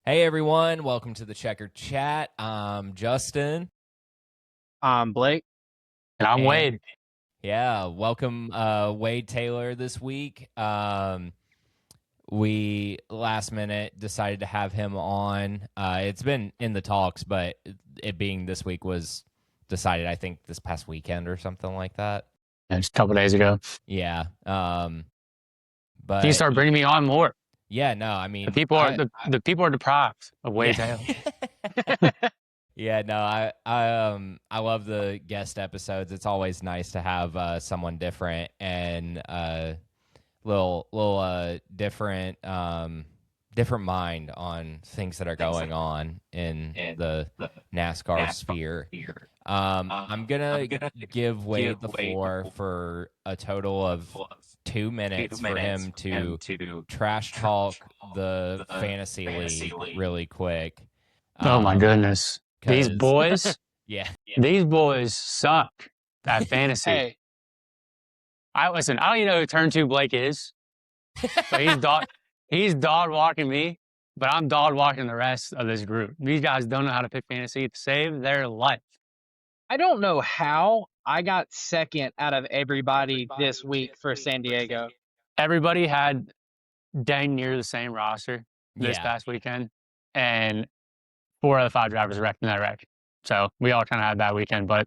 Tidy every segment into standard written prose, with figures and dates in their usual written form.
Hey everyone, welcome to the Checkered Chat. I'm Justin. Blake. And I'm Wade. Yeah, welcome Wade Taylor this week. We last minute decided to have him on. It's been in the talks, but it being this week was decided, I think, this past weekend or something like that. Yeah, just a couple days ago. Yeah. But You start bringing me on more. Yeah, no, I mean The people are deprived of Wade Taylor. Yeah, no, I love the guest episodes. It's always nice to have someone different and little different different mind on things that are going on in the NASCAR sphere. I'm gonna give Wade the floor for a total of 2 minutes for him to trash talk the fantasy league really quick. Oh my goodness. These boys, yeah, these boys suck at fantasy. Hey, I don't even know who turn 2 Blake is. But he's dog walking me, but I'm dog walking the rest of this group. These guys don't know how to pick fantasy to save their life. I don't know how I got second out of everybody this week for San Diego. Everybody had dang near the same roster this past weekend, and 4 out of 5 drivers wrecked in that wreck. So we all kind of had that weekend, but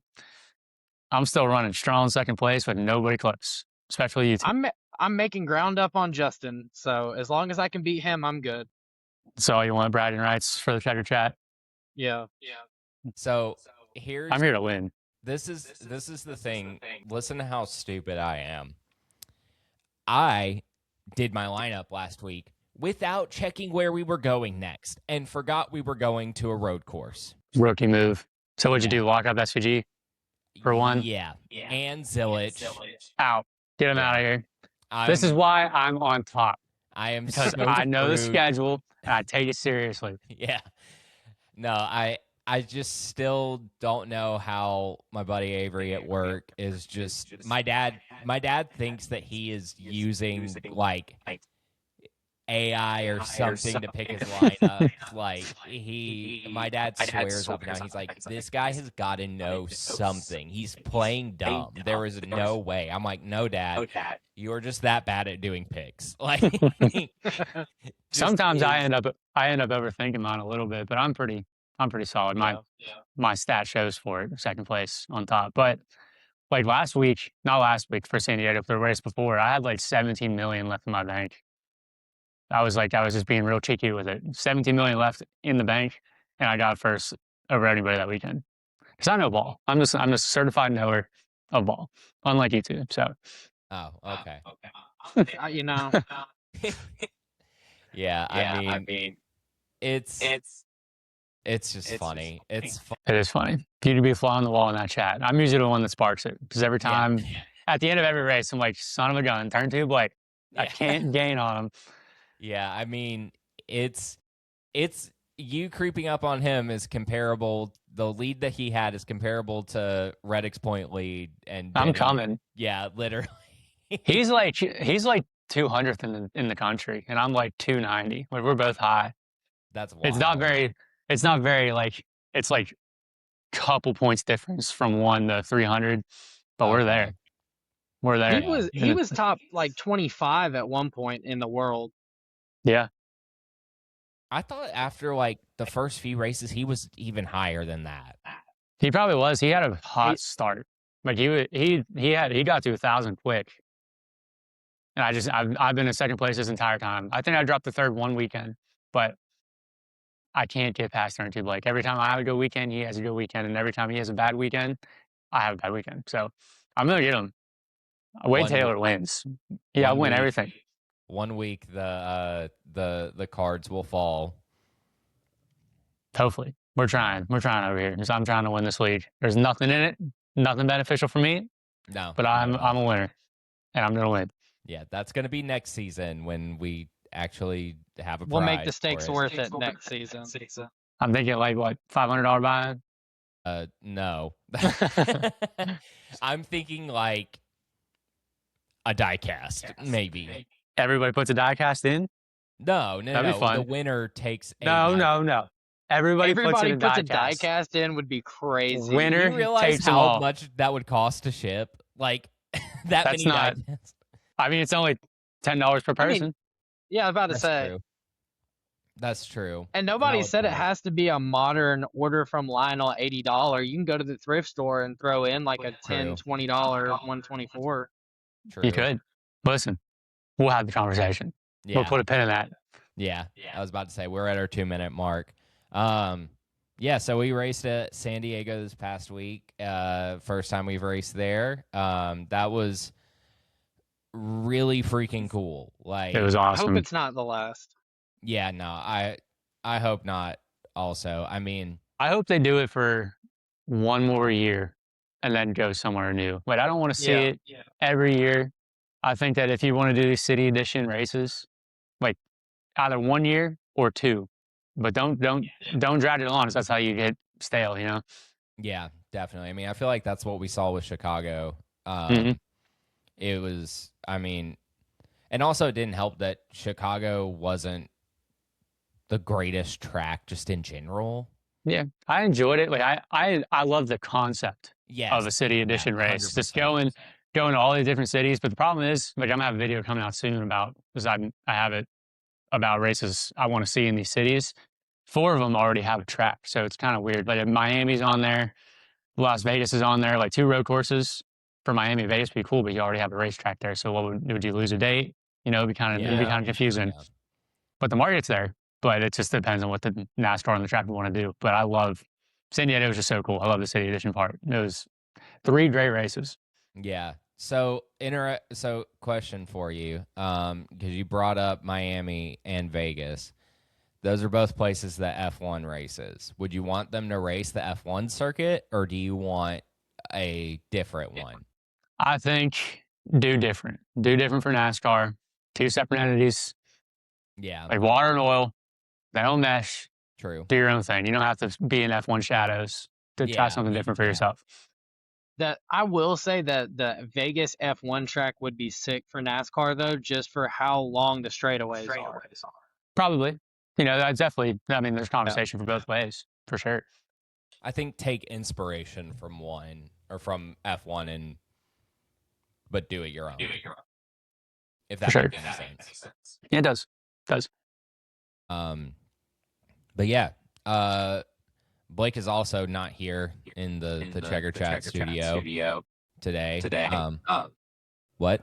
I'm still running strong second place with nobody close, especially you two. I'm making ground up on Justin, so as long as I can beat him, I'm good. So you want bragging rights for the Checker Chat? Yeah. So I'm here to win. This is the thing. Listen to how stupid I am. I did my lineup last week without checking where we were going next and forgot we were going to a road course. Rookie move. So what'd you do? Lock up SVG for one? Yeah. And Zilich. Out. Get him out of here. This is why I'm on top. I am because so I know the screwed. schedule and I take it seriously. Yeah. No, I just still don't know how my buddy Avery at work is just my dad thinks that he is using like AI or something to pick his lineup. Like my dad swears up now. He's like, this guy has got to know something. He's playing dumb. There is no way. I'm like, no, Dad. You're just that bad at doing picks. Like, sometimes I end up overthinking mine a little bit, but I'm pretty solid. My stat shows for it, second place on top. But like not last week for San Diego, for the race before, I had like 17 million left in my bank. I was just being real cheeky with it. 17 million left in the bank, and I got first over anybody that weekend. Because I know ball. I'm just a certified knower of ball, unlike you two. So. Oh, okay. You know. Yeah, I mean, it's just funny. It is funny. You to be a fly on the wall in that chat. I'm usually the one that sparks it because every time, at the end of every race, I'm like, son of a gun, turn 2 Blake. I can't gain on him. Yeah, I mean, it's you creeping up on him is comparable. The lead that he had is comparable to Reddick's point lead, and I'm coming. Yeah, literally. he's like 200th in the country, and I'm like 290. Like, we're both high. That's wild. It's not very like it's like couple points difference from 1 to 300, but we're there. We're there. He was top like 25 at one point in the world. Yeah. I thought after like the first few races he was even higher than that. He probably was. He had a hot start. Like he got to 1,000 quick. And I've been in second place this entire time. I think I dropped the third one weekend, but I can't get past turn 2 Blake. Every time I have a good weekend, he has a good weekend, and every time he has a bad weekend, I have a bad weekend. So I'm gonna get him. Wade Taylor wins. Yeah, I win everything. 1 week the cards will fall. Hopefully. We're trying over here because I'm trying to win this league. There's nothing in it, nothing beneficial for me. No. But I'm a winner, and I'm gonna win. Yeah, that's gonna be next season when we actually have a prize. We'll make the stakes worth it next season. I'm thinking like what, $500 buy-in? No. I'm thinking like a die cast, maybe. Everybody puts a die cast in? No. That'd be fun. The winner takes a No. Everybody puts Everybody in a puts a die die cast in would be crazy. Winner You realize takes them how all. much that would cost to ship? Like that That's many not- die casts? I mean, it's only $10 per person. I mean, yeah, I was about to That's say. true. That's true. And nobody said it has to be a modern order from Lionel $80. You can go to the thrift store and throw in like a $10, $20, 124. True. You could. Listen, we'll have the conversation. Yeah. We'll put a pin in that. Yeah. I was about to say we're at our 2-minute mark. Yeah, so we raced at San Diego this past week. First time we've raced there. That was really freaking cool. Like, It was I awesome. hope it's not the last. Yeah, no, I hope not also. I mean, I hope they do it for one more year and then go somewhere new. But I don't want to see it every year. I think that if you want to do these city edition races, like either 1 year or 2, but don't drag it on, because that's how you get stale, you know? yeah, definitely. I mean, I feel like that's what we saw with Chicago. It was, I mean, and also it didn't help that Chicago wasn't the greatest track just in general. Yeah, I enjoyed it. Like I love the concept of a city edition race. 100%. Just going to all these different cities. But the problem is, like, I'm gonna have a video coming out soon about, because I have it about races I want to see in these cities. 4 of them already have a track, so it's kind of weird. Like Miami's on there, Las Vegas is on there. Like 2 road courses for Miami and Vegas would be cool, but you already have a racetrack there. So what would you lose a date? You know, it'd be kind of confusing. Yeah. But the market's there. But it just depends on what the NASCAR and the track want to do. But I love San Diego. Was just so cool. I love the city edition part. It was 3 great races. Yeah. So, question for you, because you brought up Miami and Vegas. Those are both places that F1 races. Would you want them to race the F1 circuit, or do you want a different one? I think do different. Do different for NASCAR. 2 separate entities. Yeah. Like water and oil. They don't mesh. True. Do your own thing. You don't have to be in F1 shadows to try something different for yourself. That I will say that the Vegas F1 track would be sick for NASCAR though, just for how long the straightaways are. Probably. You know, that's definitely, I mean, there's conversation for both ways, for sure. I think take inspiration from one or from F1 but do it your own. If that makes any sense. Yeah, it does. But yeah, Blake is also not here in the Checker Chat studio today. What?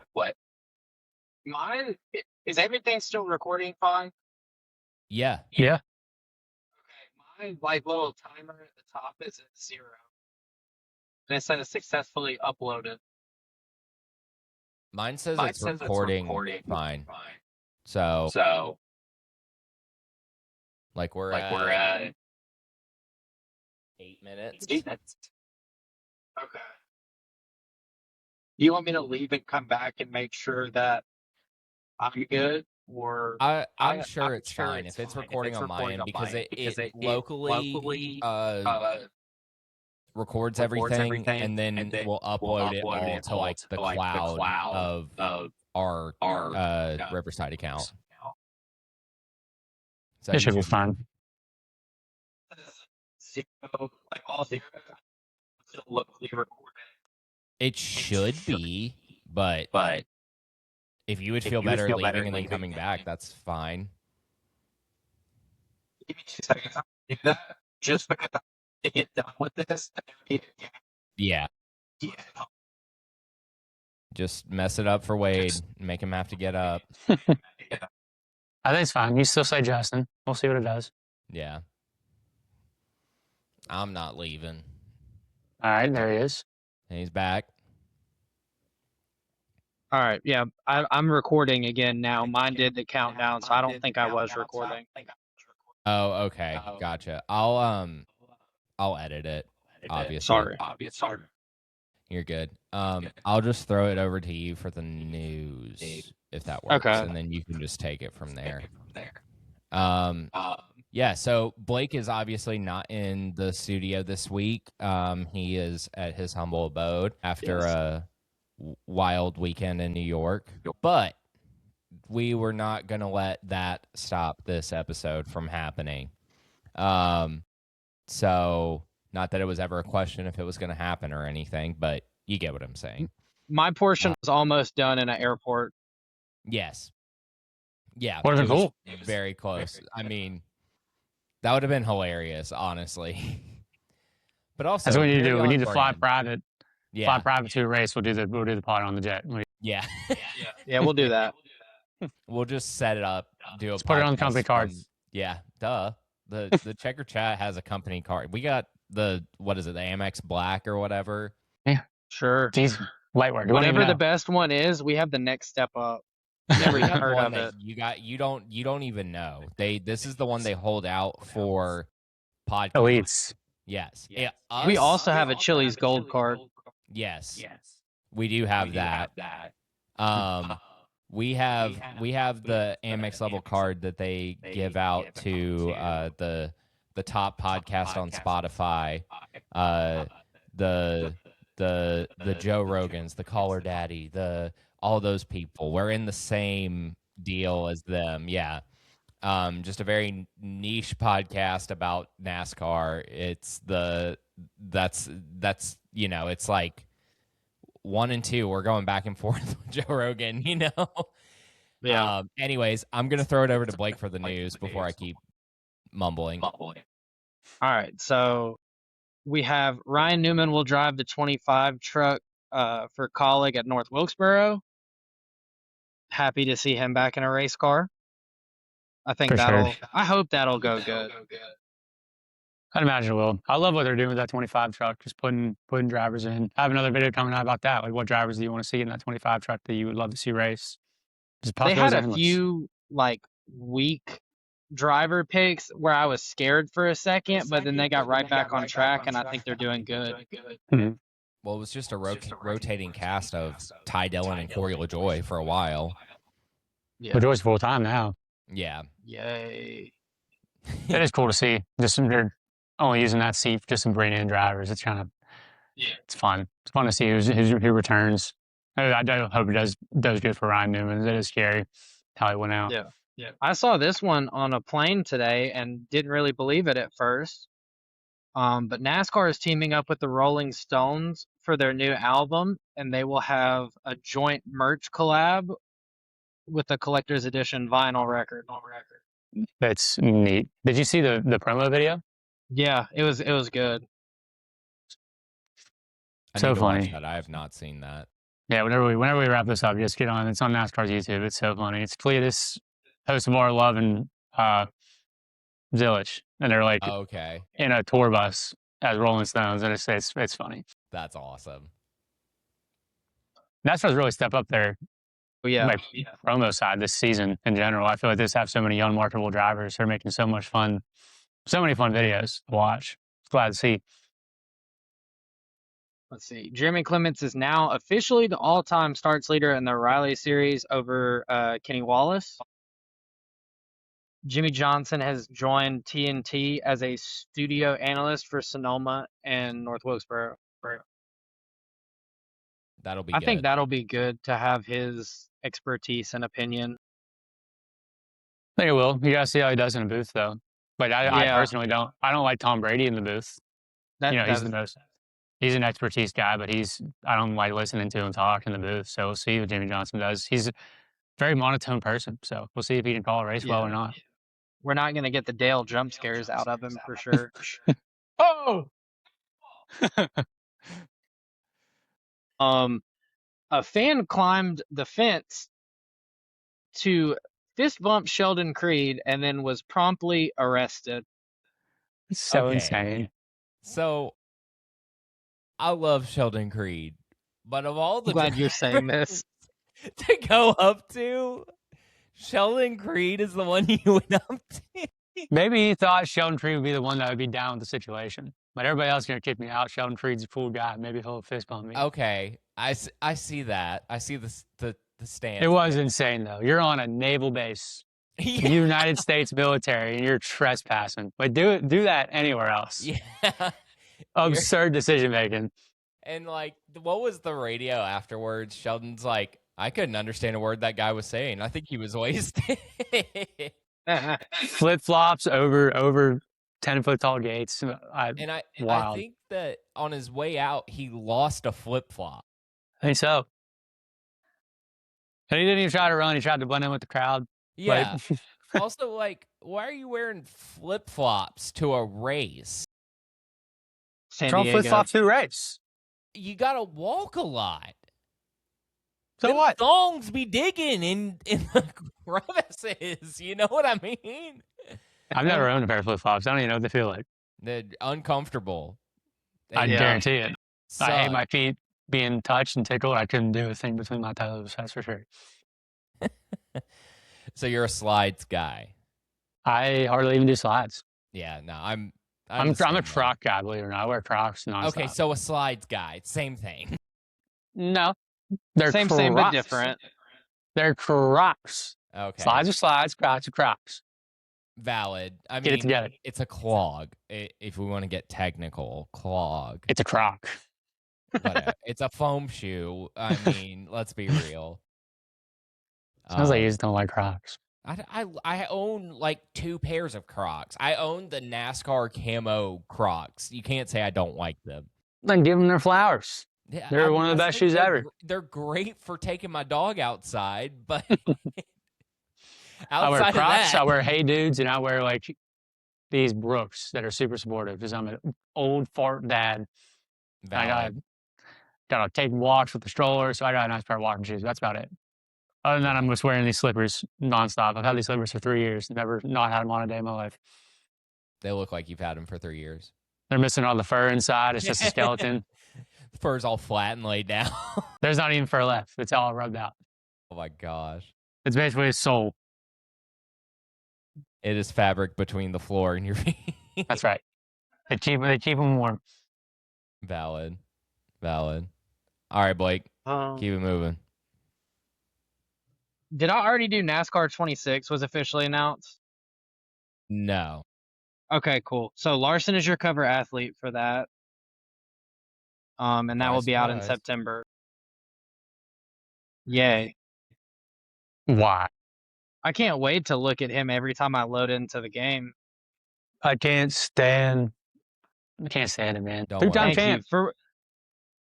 Mine is everything still recording fine? Yeah. Yeah. Okay, my little timer at the top is at 0. And it says successfully uploaded. Mine says it's recording fine. So like we're at 8 minutes. Okay. Do you want me to leave and come back and make sure that I'm good? Or I'm sure it's fine if it's recording on my end, because it locally records everything and then we'll upload it all to like the cloud of our Riverside account. So It should be fun. Like all 0 still locally recorded. It should be, but if you would feel better leaving and then coming back, that's fine. Give me 2 seconds. I'll do that just because I to get done with this. Yeah. Just mess it up for Wade. Make him have to get up. I think it's fine. You still say Justin. We'll see what it does. Yeah. I'm not leaving. All right, there he is. And he's back. All right, yeah, I'm recording again now. Mine did the countdown, so I don't think I was recording. Oh, okay. Gotcha. I'll edit it, obviously. Sorry. You're good. I'll just throw it over to you for the news, if that works. Okay. And then you can just take it from there. Yeah, so Blake is obviously not in the studio this week. He is at his humble abode after a wild weekend in New York. But we were not going to let that stop this episode from happening. So not that it was ever a question if it was going to happen or anything, but you get what I'm saying. My portion was almost done in an airport. Yes. Yeah. Would have been cool. Very close. I mean, that would have been hilarious, honestly. But also, that's what we need to do. We need to brand. fly private. Yeah. Fly private to a race. We'll do the pod on the jet. Yeah. Yeah, we'll do that. We'll just set it up. Let's put it on the company card. Yeah, duh. The Checker Chat has a company card. We got the Amex Black or whatever. Yeah, sure. Jeez, light work. Whatever the best one is, we have the next step up. Never even heard of it. You don't even know. This is the one they hold out for podcast. Elites. Yes. We also have a Chili's Gold card. Yes. We do have that. We have the Amex level card that they give out to the top podcast on Spotify, the Joe Rogans, the Caller Daddy, all those people. We're in the same deal as them. Yeah. Just a very niche podcast about NASCAR. That's it's like 1 and 2. We're going back and forth with Joe Rogan, Yeah. Anyways, I'm going to throw it over to Blake for the news before I keep mumbling. All right. So we have Ryan Newman will drive the 25 truck for Colleague at North Wilkesboro. Happy to see him back in a race car. I think I hope that'll go good. I'd imagine it will. I love what they're doing with that 25 truck, just putting drivers in. I have another video coming out about that. Like, what drivers do you want to see in that 25 truck that you would love to see race? They had a few weak driver picks where I was scared for a second, but then they got right back on track, and I think they're doing good. Mm-hmm. Well, it was just a rotating cast of Ty Dillon and Corey LaJoy for a while. Yeah. LaJoy's full time now. Yeah. Yay. It is cool to see. They're only using that seat just to bring in drivers. It's kind of, it's fun. It's fun to see who returns. I do hope it does good for Ryan Newman. It is scary how he went out. Yeah. I saw this one on a plane today and didn't really believe it at first. But NASCAR is teaming up with the Rolling Stones for their new album, and they will have a joint merch collab with a collector's edition vinyl record. That's neat. Did you see the promo video? Yeah, it was good. So funny. I have not seen that. Yeah, whenever we wrap this up, just get on. It's on NASCAR's YouTube. It's so funny. It's Cletus, host of More Love, and Zillich, and they're like in a tour bus as Rolling Stones, and it's funny. That's awesome. NASCAR's really stepped up their promo side this season in general. I feel like this have so many young, marketable drivers. They're making so many fun videos to watch. Glad to see. Let's see. Jeremy Clements is now officially the all-time starts leader in the Riley Series over Kenny Wallace. Jimmy Johnson has joined TNT as a studio analyst for Sonoma and North Wilkesboro. That'll be I good. think that'll be good to have his expertise and opinion. I think it will. You gotta see how he does in a booth, though. But I personally don't. I don't like Tom Brady in the booth. He's an expertise guy, but I don't like listening to him talk in the booth. So we'll see what Jimmy Johnson does. He's a very monotone person, so we'll see if he can call a race well or not. We're not going to get the Dale jump scares out of him for sure. Oh! A fan climbed the fence to fist bump Sheldon Creed and then was promptly arrested. It's so insane. So, I love Sheldon Creed, but of all the I'm glad you're saying this to go up to, Sheldon Creed is the one you went up to. Maybe he thought Sheldon Creed would be the one that would be down with the situation. But everybody else is going to kick me out. Sheldon Creed's a cool guy. Maybe he'll fist bump me. Okay. I see that. I see the stand. It was insane, though. You're on a naval base, United States military, and you're trespassing. But do that anywhere else. Yeah. Absurd decision making. And what was the radio afterwards? Sheldon's like, I couldn't understand a word that guy was saying. I think he was wasted. Flip flops over 10-foot tall gates. And I Wild. think that on his way out, he lost a flip flop. I think so. And he didn't even try to run. He tried to blend in with the crowd. Yeah. Also, like, why are you wearing flip flops to a race? San Throw Diego. flip flops to race. You gotta walk a lot. So Them what? thongs be digging in the crevices. You know what I mean? I've never owned a pair of flip flops. I don't even know what they feel like. They're uncomfortable. I guarantee it. Suck. I hate my feet being touched and tickled. I couldn't do a thing between my toes. That's for sure. So you're a slides guy. I hardly even do slides. Yeah, no, I'm a Croc guy, believe it or not. I wear Crocs nonstop. Okay, so a slides guy, same thing. No, they're same, Crocs. but different. They're Crocs. Okay, slides are slides, Crocs are Crocs. Valid. I mean, get it together. It's a clog. If we want to get technical, clog. It's a Croc. But it's a foam shoe. I mean, let's be real. Sounds like you just don't like Crocs. I own like 2 pairs of Crocs. I own the NASCAR camo Crocs. You can't say I don't like them. Then give them their flowers. Yeah, they're one of the best shoes ever. They're great for taking my dog outside, but I wear outside Crocs, of that, I wear Hey Dudes, and I wear like these Brooks that are super supportive because I'm an old fart dad. I gotta take walks with the stroller, so I got a nice pair of walking shoes. That's about it. Other than that, I'm just wearing these slippers nonstop. I've had these slippers for 3 years. Never not had them on a day in my life. They look like you've had them for 3 years. They're missing all the fur inside. It's just a skeleton. The fur's all flat and laid down. There's not even fur left. It's all rubbed out. Oh my gosh. It's basically a sole. It is fabric between the floor and your feet. That's right. They keep them warm. Valid. All right, Blake. Keep it moving. Did I already do NASCAR 26 was officially announced? No. Okay, cool. So Larson is your cover athlete for that. And that will be out in September. Yay. Why? I can't wait to look at him every time I load into the game. I can't stand it, man. Don't Two-time worry. champ.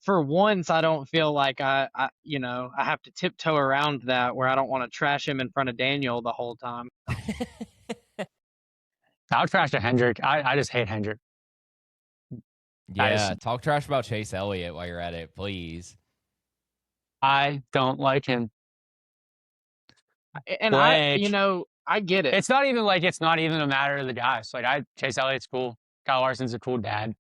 For once, I don't feel like I have to tiptoe around that where I don't want to trash him in front of Daniel the whole time. I would trash to Hendrick. I just hate Hendrick. Yeah, talk trash about Chase Elliott while you're at it, please. I don't like him. And I get it. It's not even a matter of the guys. Like Chase Elliott's cool. Kyle Larson's a cool dad.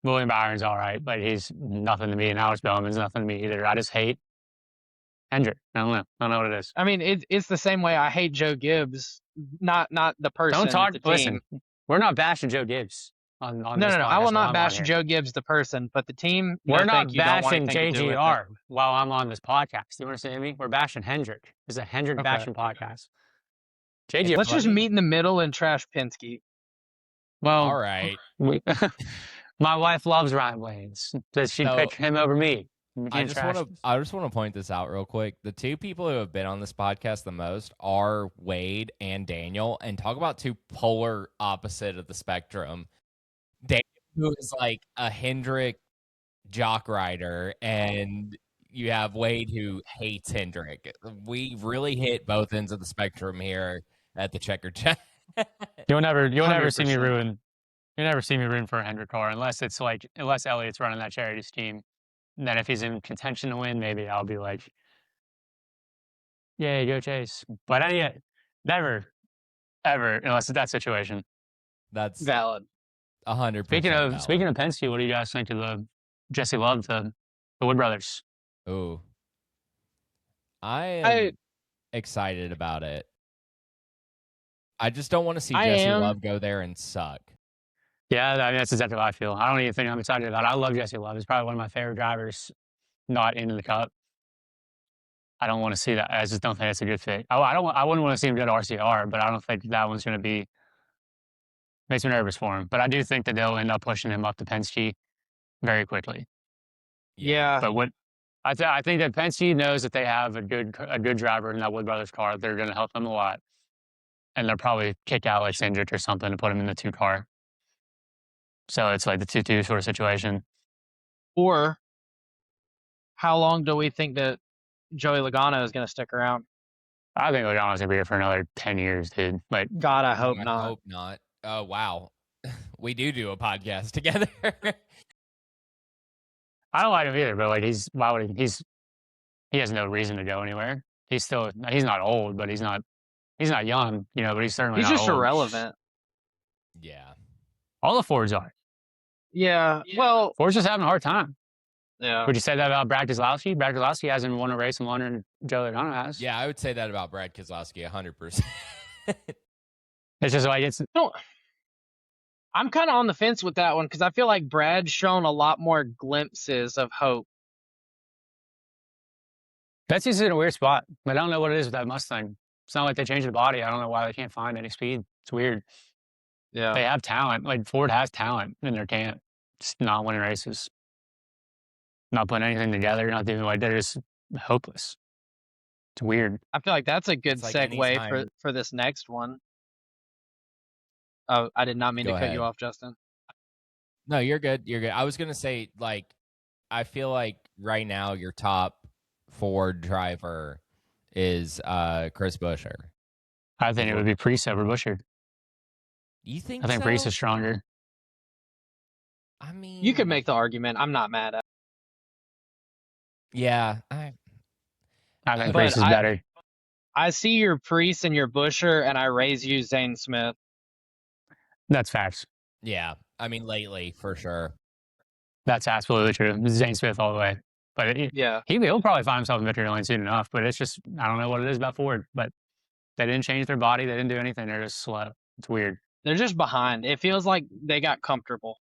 William Byron's all right, but he's nothing to me, and Alex Bowman's nothing to me either. I just hate Hendrick. I don't know what it is. I mean, it's the same way I hate Joe Gibbs, not the person. Don't talk. The team. Listen, we're not bashing Joe Gibbs on no. this I will not bash here. Joe Gibbs the person, but the team. We're not bashing JGR while I'm on this podcast. You understand me? We're bashing Hendrick. It's a Hendrick bashing podcast. JGR. Let's just meet in the middle and trash Penske. Well, all right. My wife loves Ryan Blaney. Does she pick him over me? I just want to point this out real quick. The 2 people who have been on this podcast the most are Wade and Daniel, and talk about 2 polar opposite of the spectrum. Daniel, who is like a Hendrick jock rider, and you have Wade who hates Hendrick. We really hit both ends of the spectrum here at the Checker Chat. You'll never see me ruin. You'll never see me root for a Hendrick car unless Elliott's running that Charities team. And then if he's in contention to win, maybe I'll be like, "Yay, go Chase!" But never, ever, unless it's that situation. That's valid. 100%. Speaking of Penske, what do you guys think of the Jesse Love to the Wood Brothers? Ooh, I am excited about it. I just don't want to see Jesse Love go there and suck. Yeah, I mean, that's exactly how I feel. I don't even think I'm excited about it. I love Jesse Love. He's probably one of my favorite drivers not into the Cup. I don't want to see that. I just don't think it's a good fit. I wouldn't want to see him go to RCR, but I don't think that one's going to be – makes me nervous for him. But I do think that they'll end up pushing him up to Penske very quickly. Yeah. But I think that Penske knows that they have a good driver in that Wood Brothers car. They're going to help them a lot, and they'll probably kick Alex Hendrick or something to put him in the 2 car. So it's like the 2-2 sort of situation. Or how long do we think that Joey Logano is going to stick around? I think Logano's going to be here for another 10 years, dude. Like, God, I hope I not. hope not. Oh, wow. We do a podcast together. I don't like him either, but like he has no reason to go anywhere. He's not old, but he's not young, but he's certainly He's not just old. irrelevant. Yeah. All the Fords are. Yeah. Well, Ford's just having a hard time. yeah. Would you say that about Brad Keselowski? Brad Keselowski hasn't won a race in London, and Joe Logano has. Yeah, I would say that about Brad Keselowski 100%. It's just like I'm kind of on the fence with that one because I feel like Brad's shown a lot more glimpses of hope. Betsy's in a weird spot. I don't know what it is with that Mustang. It's not like they changed the body. I don't know why they can't find any speed. It's weird. Yeah. They have talent. Like Ford has talent in their camp. Just not winning races. Not putting anything together. Not doing they're just hopeless. It's weird. I feel like that's a good It's like segue anytime- for this next one. Oh, I did not mean Go to cut ahead. you off, Justin. No, you're good. You're good. I was going to say, like, I feel like right now your top Ford driver is Chris Buescher. I think it would be Priest over Buescher. You think I think so? Priest is stronger. I mean, You could make the argument. I'm not mad at it. Yeah. I think But Priest is better. I see your Priest and your Buescher, and I raise you Zane Smith. That's facts. Yeah. I mean, lately, for sure. That's absolutely true. Zane Smith all the way. But Yeah. he'll probably find himself in victory lane soon enough. But it's just, I don't know what it is about Ford. But they didn't change their body. They didn't do anything. They're just slow. It's weird. They're just behind. It feels like they got comfortable.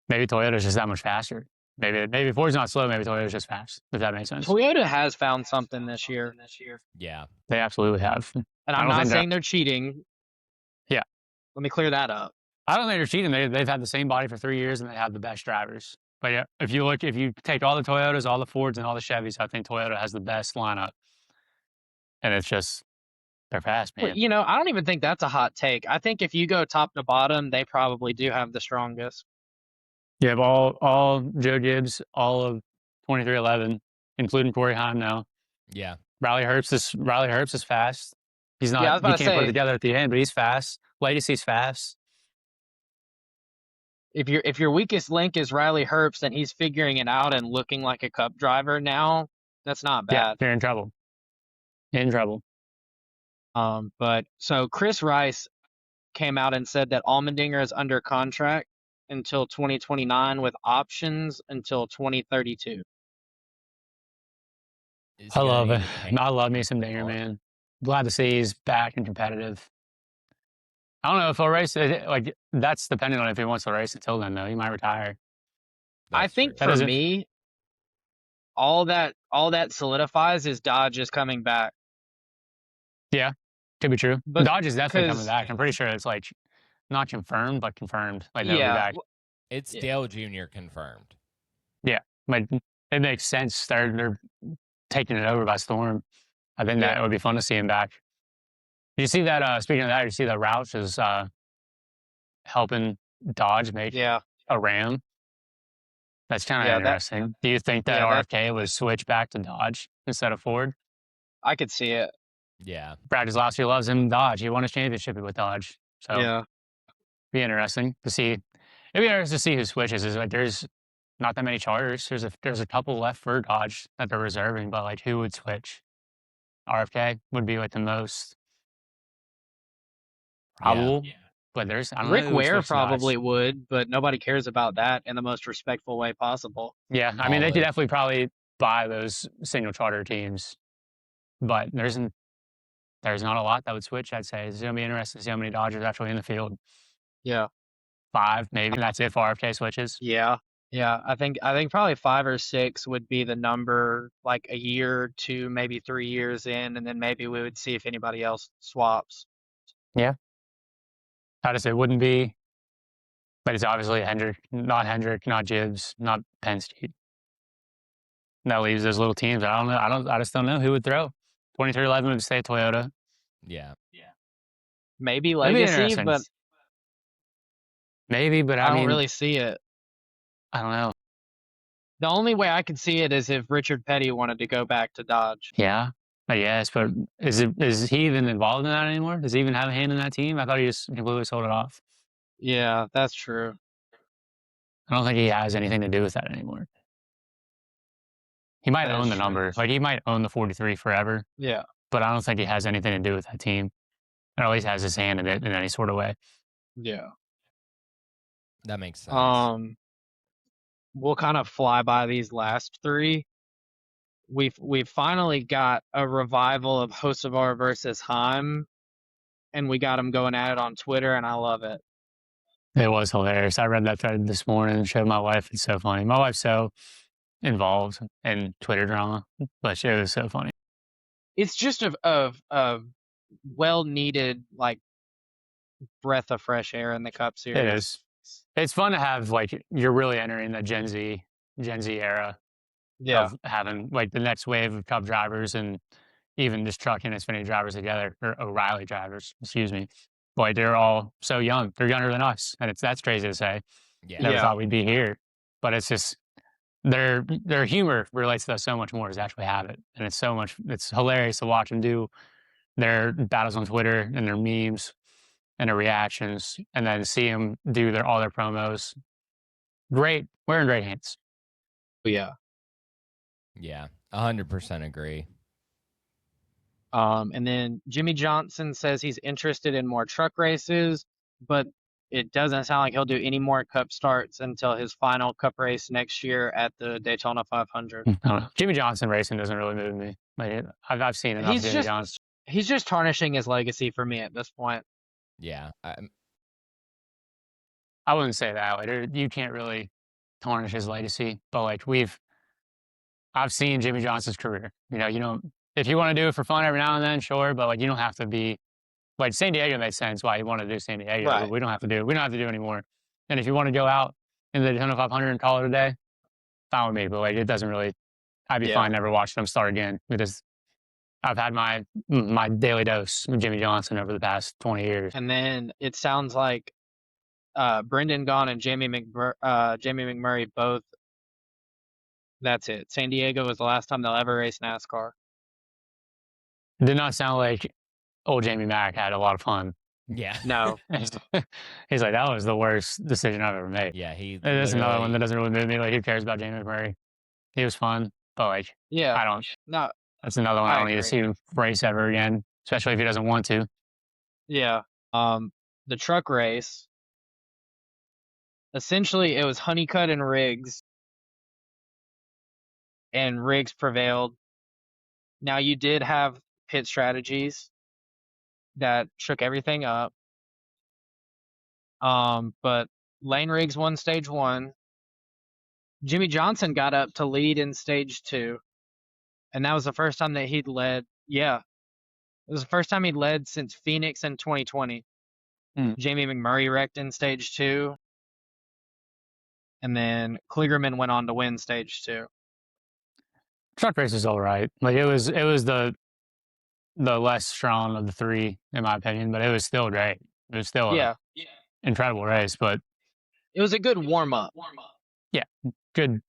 Maybe Toyota's just that much faster. Maybe Ford's not slow. Maybe Toyota's just fast, if that makes sense. Toyota has found something this year. Yeah. They absolutely have. And I I'm don't not think saying they're cheating. Yeah. Let me clear that up. I don't think they're cheating. They've had the same body for 3 years, and they have the best drivers. But yeah, if you take all the Toyotas, all the Fords, and all the Chevys, I think Toyota has the best lineup. And it's just, they're fast, man. Well, I don't even think that's a hot take. I think if you go top to bottom, they probably do have the strongest. You have all Joe Gibbs, all of 2311, including Corey Haim now. Yeah. Riley Herbst is fast. He's not. Yeah, I was about he to can't put it say- together at the end, but he's fast. Legacy's fast. If your weakest link is Riley Herbst and he's figuring it out and looking like a Cup driver now, that's not Yeah, bad. they're in trouble. In trouble. But so Chris Rice came out and said that Allmendinger is under contract until 2029 with options until 2032. Is he I gonna love need it. to tank I love me some Dinger, more? man. Glad to see he's back and competitive. I don't know if he'll race. Like that's dependent on if he wants to race until then, though. He might retire. I That's think true. That for is- me, all that solidifies is Dodge is coming back. Could be true. But- Dodge is definitely coming 'cause- back. I'm pretty sure it's like not confirmed, but confirmed. Like they'll be Yeah, back. It's Yeah. Dale Jr. confirmed. Like it makes sense. They're taking it over by storm. I think that Yeah. would be fun to see him back. Did you see that? Speaking of that, you see that Roush is helping Dodge make yeah, a Ram. That's kind of Yeah, that- interesting. Do you think that yeah, that- RFK would switch back to Dodge instead of Ford? I could see it. Yeah. Brad Keselowski loves him Dodge. He won his championship with Dodge. So Yeah, be interesting to see. It'd be interesting to see who switches. Is like there's not that many charters. There's a couple left for Dodge that they're reserving, but like who would switch? RFK would be like the most probable. But I don't know Rick who would Ware switch to Dodge. probably would, but nobody cares about that in the most respectful way possible. Yeah, I mean they could Solid. definitely probably buy those single charter teams, but there's not a lot that would switch. I'd say it's gonna be interesting to see how many Dodgers actually in the field. Yeah, 5 maybe. And that's if RFK switches. yeah. I think probably 5 or 6 would be the number, like a year, 2, maybe 3 years in, and then maybe we would see if anybody else swaps. I just it wouldn't be, but it's obviously not Hendrick, not Gibbs, not Penske. that leaves those little teams. I don't know. I just don't know who would throw. 2311 would say Toyota. Yeah. Maybe That'd be Legacy, interesting. but Maybe, but I I don't mean, really see it. I don't know. The only way I could see it is if Richard Petty wanted to go back to Dodge. Yeah, I guess. But is he even involved in that anymore? Does he even have a hand in that team? I thought he just completely sold it off. Yeah, that's true. I don't think he has anything to do with that anymore. He might That own is the true. number. Like, he might own the 43 forever, Yeah. but I don't think he has anything to do with that team. Or at least has his hand in it in any sort of way. Yeah. That makes sense. We'll kind of fly by these last three. We've finally got a revival of Hocevar versus Heim, and we got them going at it on Twitter, and I love it. It was hilarious. I read that thread this morning and showed my wife. It's so funny. My wife's so involved in Twitter drama, but it was so funny. It's just a well needed like breath of fresh air in the Cup Series. It is. It's fun to have, like, you're really entering the Gen Z era of having like the next wave of Cup drivers and even just truck and Xfinity drivers together, or O'Reilly drivers, excuse me. Like, they're all so young. They're younger than us, and that's crazy to say. Yeah. Never thought we'd be here, but it's just their humor relates to us so much more as they actually have it, and it's hilarious to watch them do their battles on Twitter and their memes and their reactions, and then see them do all their promos. Great, we're in great hands. Yeah. Yeah, 100% agree. And then Jimmy Johnson says he's interested in more truck races, but it doesn't sound like he'll do any more Cup starts until his final Cup race next year at the Daytona 500. I don't know. Jimmy Johnson racing doesn't really move me. Like, I've seen enough of Jimmy Johnson. He's just tarnishing his legacy for me at this point. Yeah. I wouldn't say that. Like, you can't really tarnish his legacy, but like, I've seen Jimmy Johnson's career. You know, if you want to do it for fun every now and then, sure, but like, you don't have to be like San Diego makes sense why you want to do San Diego, Right. but we don't have to do anymore. And if you want to go out in the Daytona 500 and call it a day, fine with me. But like, it doesn't really. I'd be fine never watching him start again, because I've had my daily dose of Jimmy Johnson over the past 20 years. And then it sounds like Brendan Gaughan and Jamie McMurray both. That's it. San Diego was the last time they'll ever race NASCAR. It did not sound like old Jamie Mack had a lot of fun. Yeah. No. He's like, that was the worst decision I've ever made. Yeah, That's another one that doesn't really move me. Like, who cares about Jamie McMurray? He was fun, but like, I don't. No. That's another one I don't need to see him race ever again, especially if he doesn't want to. Yeah. The truck race. Essentially, it was Honeycutt and Riggs, and Riggs prevailed. Now, you did have pit strategies that shook everything up. But Lane Riggs won stage 1. Jimmy Johnson got up to lead in stage 2. And that was the first time that he'd led. Yeah. It was the first time he'd led since Phoenix in 2020. Jamie McMurray wrecked in stage 2. And then Kligerman went on to win stage 2. Truck race is all right. Like, it was the less strong of the three, in my opinion, but it was still great. It was still an incredible race, but it was a good warm up. Yeah, good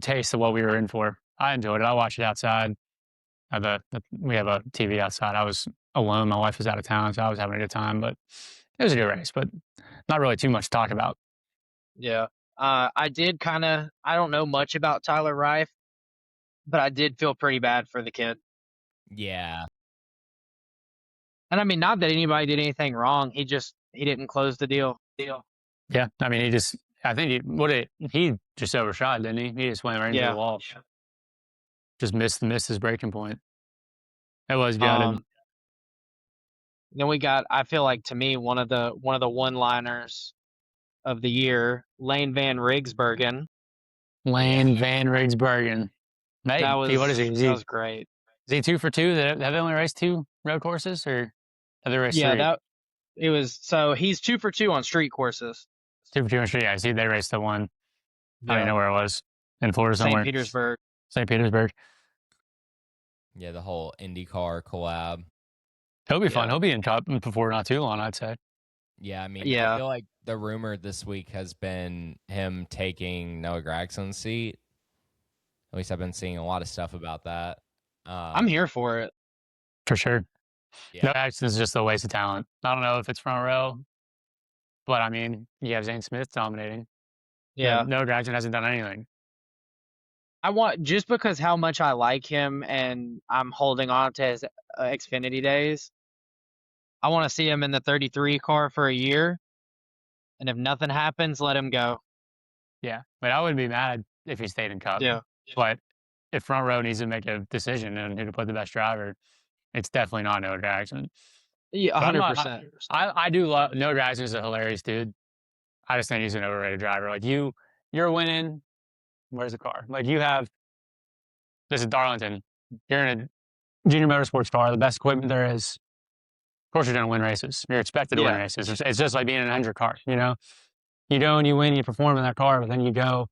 taste of what we were in for. I enjoyed it. I watched it outside. We have a TV outside. I was alone. My wife was out of town, so I was having a good time. But it was a good race, but not really too much to talk about. Yeah. I don't know much about Tyler Reif, but I did feel pretty bad for the kid. Yeah. And I mean, not that anybody did anything wrong. He didn't close the deal. Yeah. I mean, he just overshot, didn't he? He just went right into the wall. Just missed his breaking point. It was good. Then we got, I feel like, to me, one of the one-liners of the year, Lane Van Rigsbergen. Mate, what is he? That was great. Is he 2 for 2? Have they only raced 2 road courses, or have they raced 3? So he's 2 for 2 on street courses. 2 for 2 on street. Yeah, see, they raced the one. I don't know where it was, in Florida somewhere. St. Petersburg. St. Petersburg. Yeah, the whole IndyCar collab. He'll be Yeah. fun. He'll be in Cup before not too long, I'd say. Yeah, I mean, I Yeah. feel like the rumor this week has been him taking Noah Gragson's seat. At least I've been seeing a lot of stuff about that. I'm here for it. For sure. Yeah. No, actually, it's just a waste of talent. I don't know if it's front row, but I mean, you have Zane Smith dominating. Yeah. No, Gragson hasn't done anything. I want, just because how much I like him and I'm holding on to his Xfinity days, I want to see him in the 33 car for a year. And if nothing happens, let him go. Yeah, but I wouldn't be mad if he stayed in Cup. Yeah. But if front row needs to make a decision on who to put the best driver, it's definitely not Noah Gragson. Yeah, But I'm not- 100%. I do love Noah Gragson is a hilarious dude. I just think he's an overrated driver. Like you're winning. Where's the car? Like this is Darlington. You're in a junior motorsports car, the best equipment there is. Of course, you're going to win races. You're expected to win Yeah. races. It's just like being in a 100 car. You know, you go and you win, you perform in that car, but then you go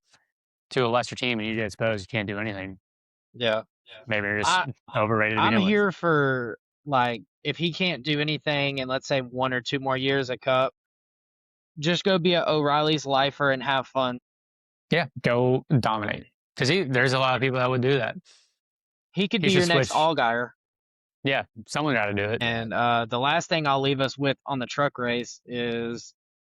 to a lesser team and you get exposed. You can't do anything. Yeah. Maybe you're just overrated to I'm begin with. here for, like, if he can't do anything in, let's say, 1 or 2 more years at Cup, just go be a O'Reilly's lifer and have fun. Yeah, go dominate. Because there's a lot of people that would do that. He could He be your should next switch. Allgaier. Yeah, someone got to do it. And the last thing I'll leave us with on the truck race is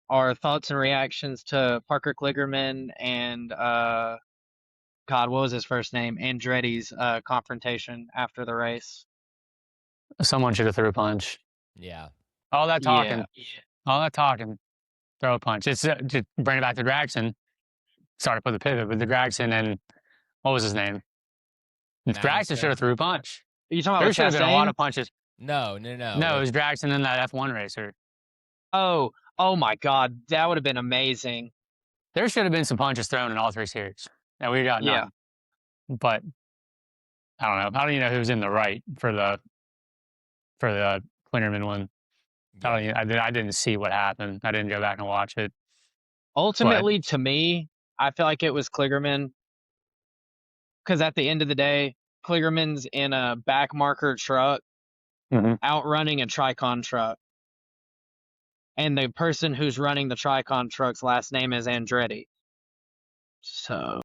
our thoughts and reactions to Parker Kligerman and God, what was his first name? Andretti's confrontation after the race. Someone should have threw a punch. Yeah. All that talking. Yeah. All that talking. Throw a punch. It's to bring it back to Gragson. Sorry to put the pivot, but the Gragson and what was his name? Gragson should have threw a punch. Are you talking There about should have been a lot Chastain? of punches. No. No, it was Gragson and that F1 racer. Oh my God, that would have been amazing. There should have been some punches thrown in all 3 series, and we got none. Yeah. But I don't know. How do you know who's in the right for the Klingerman one? Yeah. I didn't see what happened. I didn't go back and watch it. Ultimately, to me, I feel like it was Kligerman. Because at the end of the day, Kligerman's in a back marker truck outrunning a Tricon truck. And the person who's running the Tricon truck's last name is Andretti. So.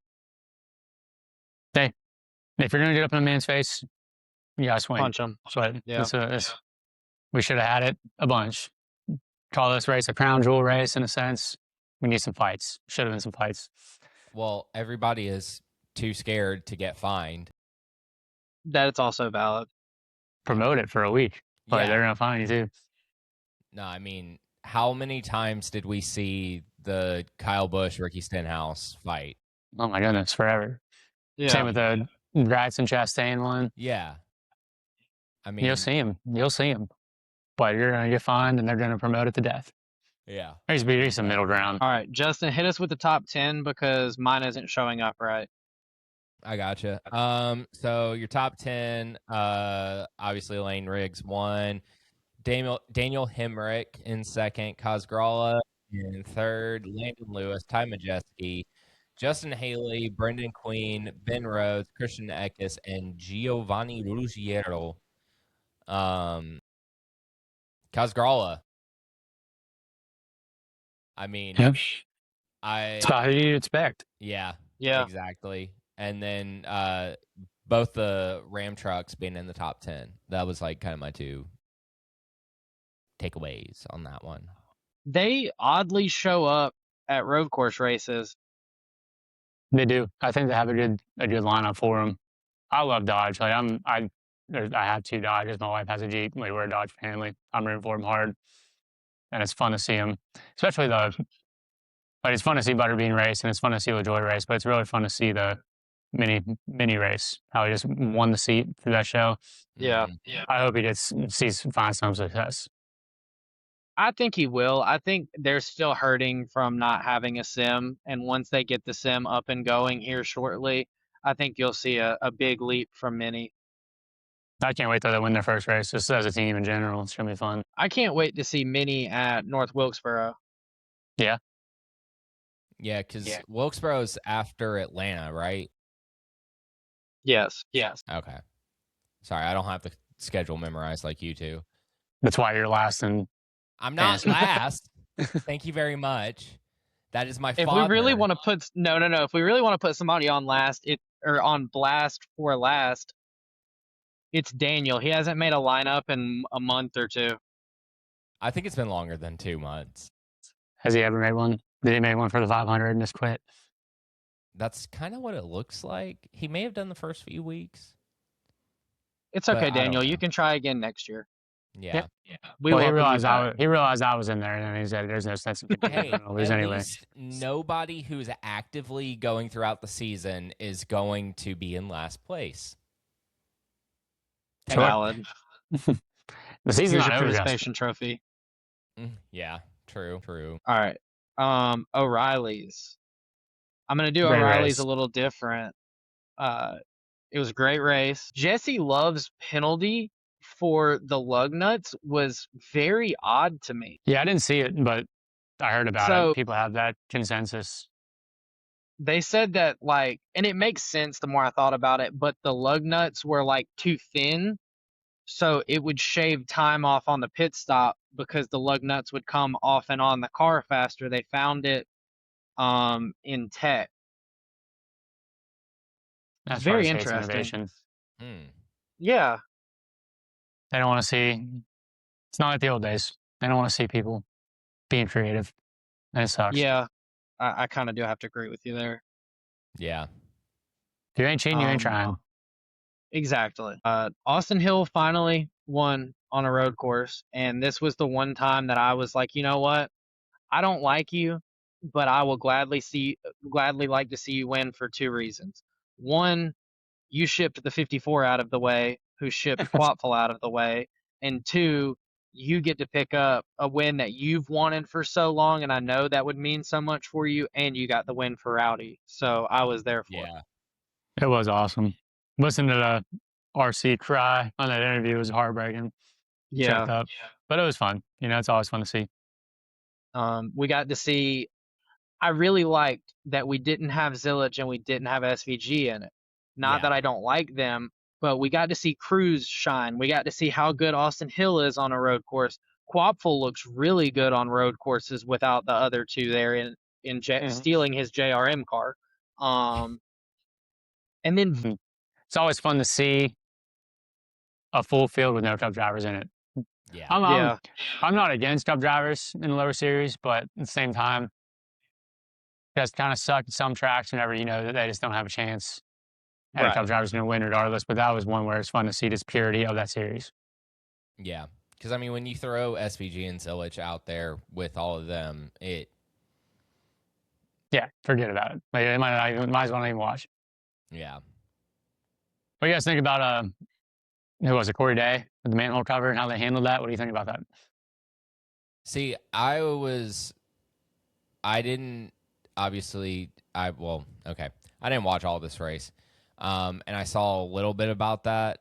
Hey, if you're going to get up in a man's face, you got to swing. Punch him. But Yeah. we should have had it a bunch. Call this race a crown jewel race in a sense. We need some fights. Should have been some fights. Well, everybody is too scared to get fined. That's also valid. Promote it for a week. But Yeah. they're going to fine you too. No, I mean, how many times did we see the Kyle Busch, Ricky Stenhouse fight? Oh my goodness, forever. Yeah. Same with the Gragson Chastain one. Yeah. I mean, You'll see him. But you're going to get fined and they're going to promote it to death. Yeah. There's some middle ground. All right, Justin, hit us with the top 10 because mine isn't showing up right. I gotcha. So your top 10, obviously Lane Riggs 1, Daniel Hemrick in 2nd, Cosgralla in 3rd, Landon Lewis, Ty Majeski, Justin Haley, Brendan Queen, Ben Rhodes, Christian Eckes, and Giovanni Ruggiero. Cosgralla. I mean, Yep. it's about who you'd expect. Yeah. Yeah. Exactly. And then both the Ram trucks being in the top 10. That was like kind of my 2 takeaways on that one. They oddly show up at road course races. They do. I think they have a good lineup for them. I love Dodge. Like I have 2 Dodges. My wife has a Jeep. We're a Dodge family. I'm rooting for them hard, and it's fun to see them, especially it's fun to see Butterbean race and it's fun to see LaJoy race, but it's really fun to see the mini race. How he just won the seat through that show. Yeah. I hope he finds some success. I think he will. I think they're still hurting from not having a sim. And once they get the sim up and going here shortly, I think you'll see a big leap from Mini. I can't wait till they win their first race, just as a team in general. It's going to be fun. I can't wait to see Mini at North Wilkesboro. Yeah. Yeah, because Wilkesboro's after Atlanta, right? Yes. Okay. Sorry, I don't have the schedule memorized like you two. That's why you're last. And I'm not Fantasy. last. Thank you very much. That is my If father. we really want to put If we really want to put somebody on on blast for last, it's Daniel. He hasn't made a lineup in a month or two. I think it's been longer than 2 months. Has he ever made one? Did he make one for the 500 and just quit? That's kind of what it looks like. He may have done the first few weeks. It's But okay, I don't Daniel. You know. can try again next year. Yeah. We Well, he welcome you realized back. he realized I was in there, and he said, "There's no sense in Hey, I'm gonna lose at anyway." least nobody who's actively going throughout the season is going to be in last place. Sure. Valid. The season's Here's not your over, Justin. participation trophy. Yeah, true. All right. O'Reilly's. I'm gonna do Great O'Reilly's race. a little different. It was a great race. Jesse Love's penalty for the lug nuts was very odd to me. Yeah, I didn't see it, but I heard about So it. People have that consensus. they said that and it makes sense the more I thought about it, but the lug nuts were too thin, so it would shave time off on the pit stop because the lug nuts would come off and on the car faster. They found it in tech. That's Very first hates interesting. innovation. Yeah. They don't want to see. It's not like the old days. They don't want to see people being creative, and it sucks. Yeah. I kind of do have to agree with you there. Yeah. If you ain't cheating, you ain't trying. Exactly. Austin Hill finally won on a road course, and this was the one time that I was like, you know what? I don't like you, but I will gladly like to see you win for two reasons. One, you shipped the 54 out of the way, who shipped Quapful out of the way, and two, you get to pick up a win that you've wanted for so long, and I know that would mean so much for you, and you got the win for Rowdy. So I was there for it. Yeah. It was awesome. Listen to the RC cry on that interview was heartbreaking. Yeah. Choked up. But it was fun. It's always fun to see. We got to see. I really liked that we didn't have Zillage and we didn't have SVG in it. Not that I don't like them, but we got to see Cruz shine. We got to see how good Austin Hill is on a road course. Quapful looks really good on road courses without the other two there in stealing his JRM car. And then it's always fun to see a full field with no Cup drivers in it. Yeah. I'm not against Cup drivers in the lower series, but at the same time, it does kind of suck at some tracks whenever that they just don't have a chance. And a Cup driver's going to win regardless. But that was one where it's fun to see this purity of that series. Yeah. Because, I mean, when you throw SVG and Zillage out there with all of them, yeah, forget about it. They might as well not even watch. Yeah. What do you guys think about who was it, Corey Day with the manhole cover and how they handled that? What do you think about that? See, I didn't watch all this race. And I saw a little bit about that.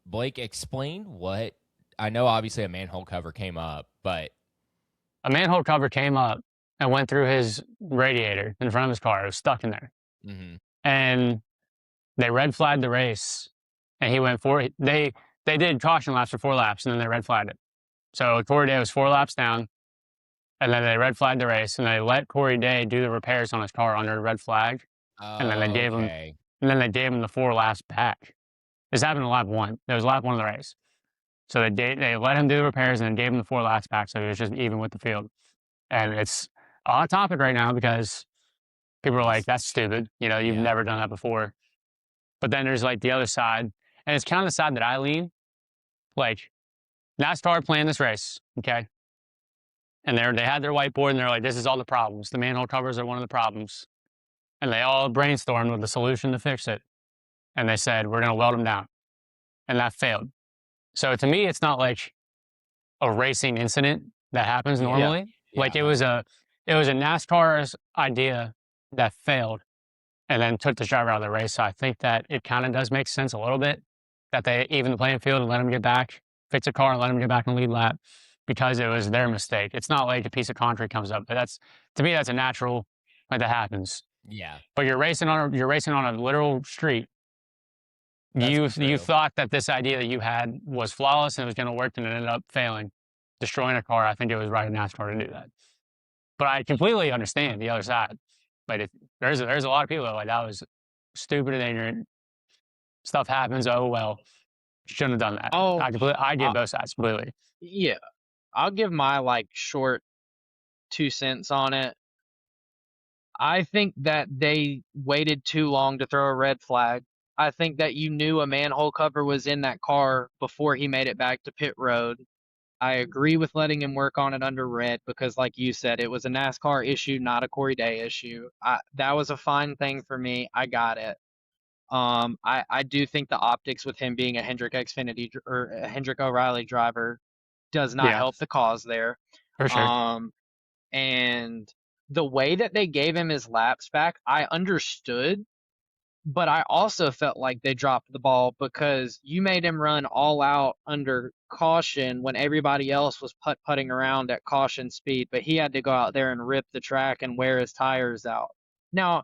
Blake, explain what, I know obviously a manhole cover came up, but. A manhole cover came up and went through his radiator in front of his car. It was stuck in there. Mm-hmm. And they red flagged the race and he went they did caution laps for 4 laps and then they red flagged it. So Corey Day was 4 laps down and then they red flagged the race and they let Corey Day do the repairs on his car under a red flag. And then they gave him the 4 laps back. This happened in lap 1. It was lap 1 of the race. So they let him do the repairs and then gave him the 4 laps back. So it was just even with the field. And it's a hot topic right now because people are like, that's stupid. You've never done that before. But then there's the other side. And it's kind of the side that I lean. NASCAR planned this race, okay? And they had their whiteboard and they're like, this is all the problems. The manhole covers are one of the problems. And they all brainstormed with the solution to fix it. And they said, we're going to weld them down. And that failed. So to me, it's not like a racing incident that happens normally. Yeah. It was a NASCAR's idea that failed and then took the driver out of the race. So I think that it kind of does make sense a little bit that they even the playing field and let him get back, fix a car and let him get back in the lead lap because it was their mistake. It's not like a piece of concrete comes up, but to me, that's a natural, that happens. Yeah. But you're racing on a literal street You thought that this idea that you had was flawless and it was going to work, and it ended up failing, destroying a car. I think it was right in NASCAR to do that. But I completely understand the other side. But there's a lot of people that are like, that was stupid and ignorant. Stuff happens. Oh well, shouldn't have done that. Oh, I get I, both sides completely. yeah. I'll give my like short 2 cents on it. I think that they waited too long to throw a red flag. I think that you knew a manhole cover was in that car before he made it back to pit road. I agree with letting him work on it under red because, like you said, it was a NASCAR issue, not a Corey Day issue. That was a fine thing for me. I got it. I do think the optics with him being a Hendrick Xfinity or a Hendrick O'Reilly driver does not Yeah, help the cause there. for sure. And the way that they gave him his laps back, I understood, but I also felt like they dropped the ball because you made him run all out under caution when everybody else was putting around at caution speed, but he had to go out there and rip the track and wear his tires out. Now,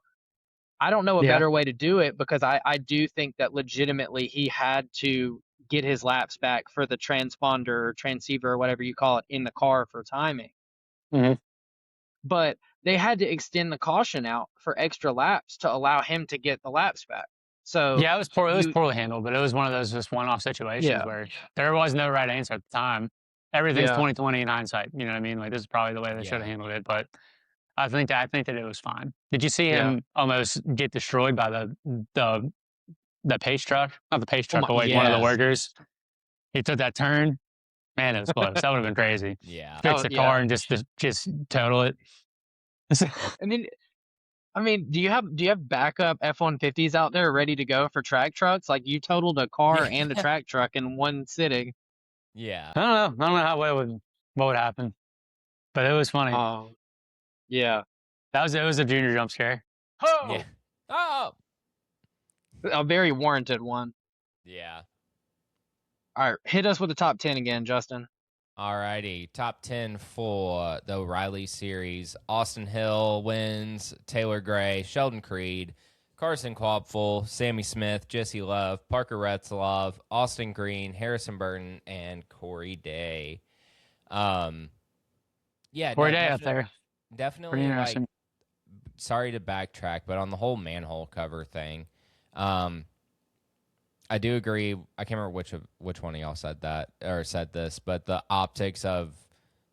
I don't know a Yeah. better way to do it because I do think that legitimately he had to get his laps back for the transponder or transceiver or whatever you call it in the car for timing. Mm-hmm. But they had to extend the caution out for extra laps to allow him to get the laps back. So Yeah, it was poor. It was poorly handled, but it was one of those just one-off situations yeah, where there was no right answer at the time. Everything's yeah, 2020 in hindsight. You know what I mean? Like this is probably the way they should have Yeah. handled it, but I think that it was fine. Did you see yeah. him almost get destroyed by the the pace truck? Not the pace Oh truck, my, but like one of the yes. workers. He took that turn. Man, it was close. That would have been crazy. Yeah. Fix Oh the yeah. car and just total it. And then I mean, do you have backup F-150s out there ready to go for track trucks? Like you totaled a car Yeah. and a track truck in one sitting. Yeah. I don't know how what would happen, but it was funny. Oh, yeah. It was a junior jump scare. Yeah. Oh, Oh. A very warranted one. Yeah. All right, hit us with the top 10 again, Justin. Alrighty, top 10 for the O'Reilly series. Austin Hill wins, Taylor Gray, Sheldon Creed, Carson Kvapfel, Sammy Smith, Jesse Love, Parker Retzlaff, Austin Green, Harrison Burton, and Corey Day. Yeah, Corey no, Day up there. Pretty definitely like, interesting. sorry to backtrack, but on the whole manhole cover thing, I do agree. I can't remember which one of y'all said that or said this, but the optics of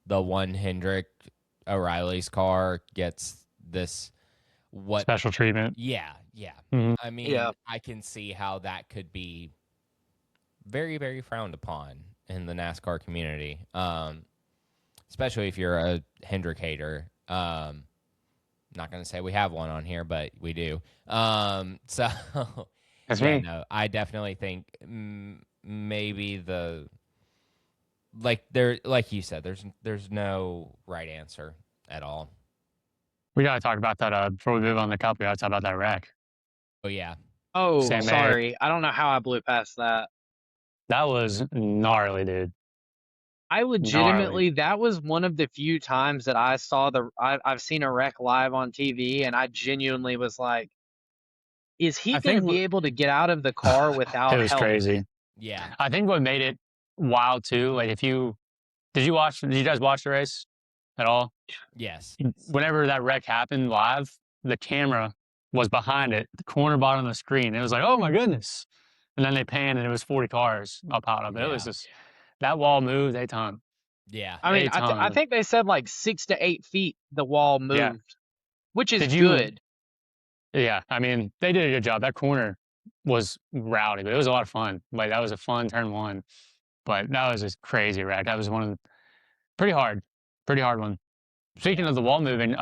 the one Hendrick O'Reilly's car gets this what? Special treatment. Yeah, yeah. Mhm. I mean, Yeah. I can see how that could be very, very frowned upon in the NASCAR community, especially if you're a Hendrick hater. Not going to say we have one on here, but we do. So. That's Yeah, me. no, I definitely think maybe like you said, there's no right answer at all. We gotta talk about that before we move on the cup. We gotta talk about that wreck. Oh yeah, Oh, Sam Mayer. sorry. I don't know how I blew past that. That was gnarly, dude. I legitimately, that was one of the few times that I saw I've seen a wreck live on TV, and I genuinely was like, is he I going to think be able to get out of the car it without was help? crazy. yeah, I think what made it wild too, like did you guys watch the race at all? yes, Whenever that wreck happened live, the camera was behind it, the corner bottom of the screen. It was like, oh my goodness. And then they panned and it was 40 cars up out of it. It was yeah, just that wall moved a ton. yeah, I mean, A I ton. think they said like 6 to 8 feet the wall Yeah. moved, which is Did you good. Yeah, I mean, they did a good job. That corner was rowdy, but it was a lot of fun. Like that was a fun turn one, but that was just crazy wreck. That was one of the, pretty hard one. Speaking yeah. of the wall moving,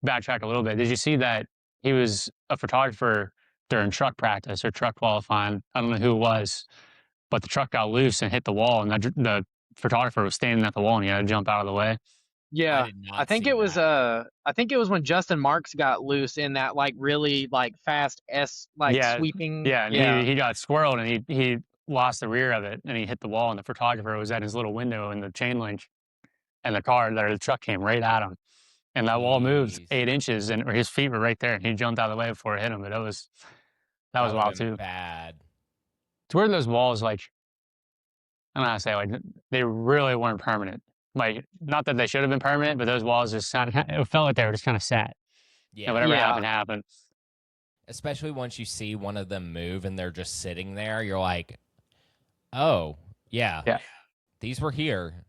backtrack a little bit. Did you see that he was a photographer during truck practice or truck qualifying? I don't know who it was, but the truck got loose and hit the wall, and the photographer was standing at the wall, and he had to jump out of the way. I Yeah. did I not think see it was that. I think it was when Justin Marks got loose in that like really like fast like Yeah, sweeping. yeah, and Yeah. he got squirreled, and he lost the rear of it, and he hit the wall, and the photographer was at his little window in the chain link, and the truck came right at him, and that wall moved Jeez, 8 inches, and or his feet were right there, and he jumped out of the way before it hit him. But that was that would have wild been too. bad. It's weird those walls, like, I don't know how to say, like, they really weren't permanent. Like, not that they should have been permanent, but those walls just sounded, it felt like they were just kind of sat. And Yeah. whatever Yeah. happened. Especially once you see one of them move and they're just sitting there, you're like, oh, yeah, Yeah. these were here.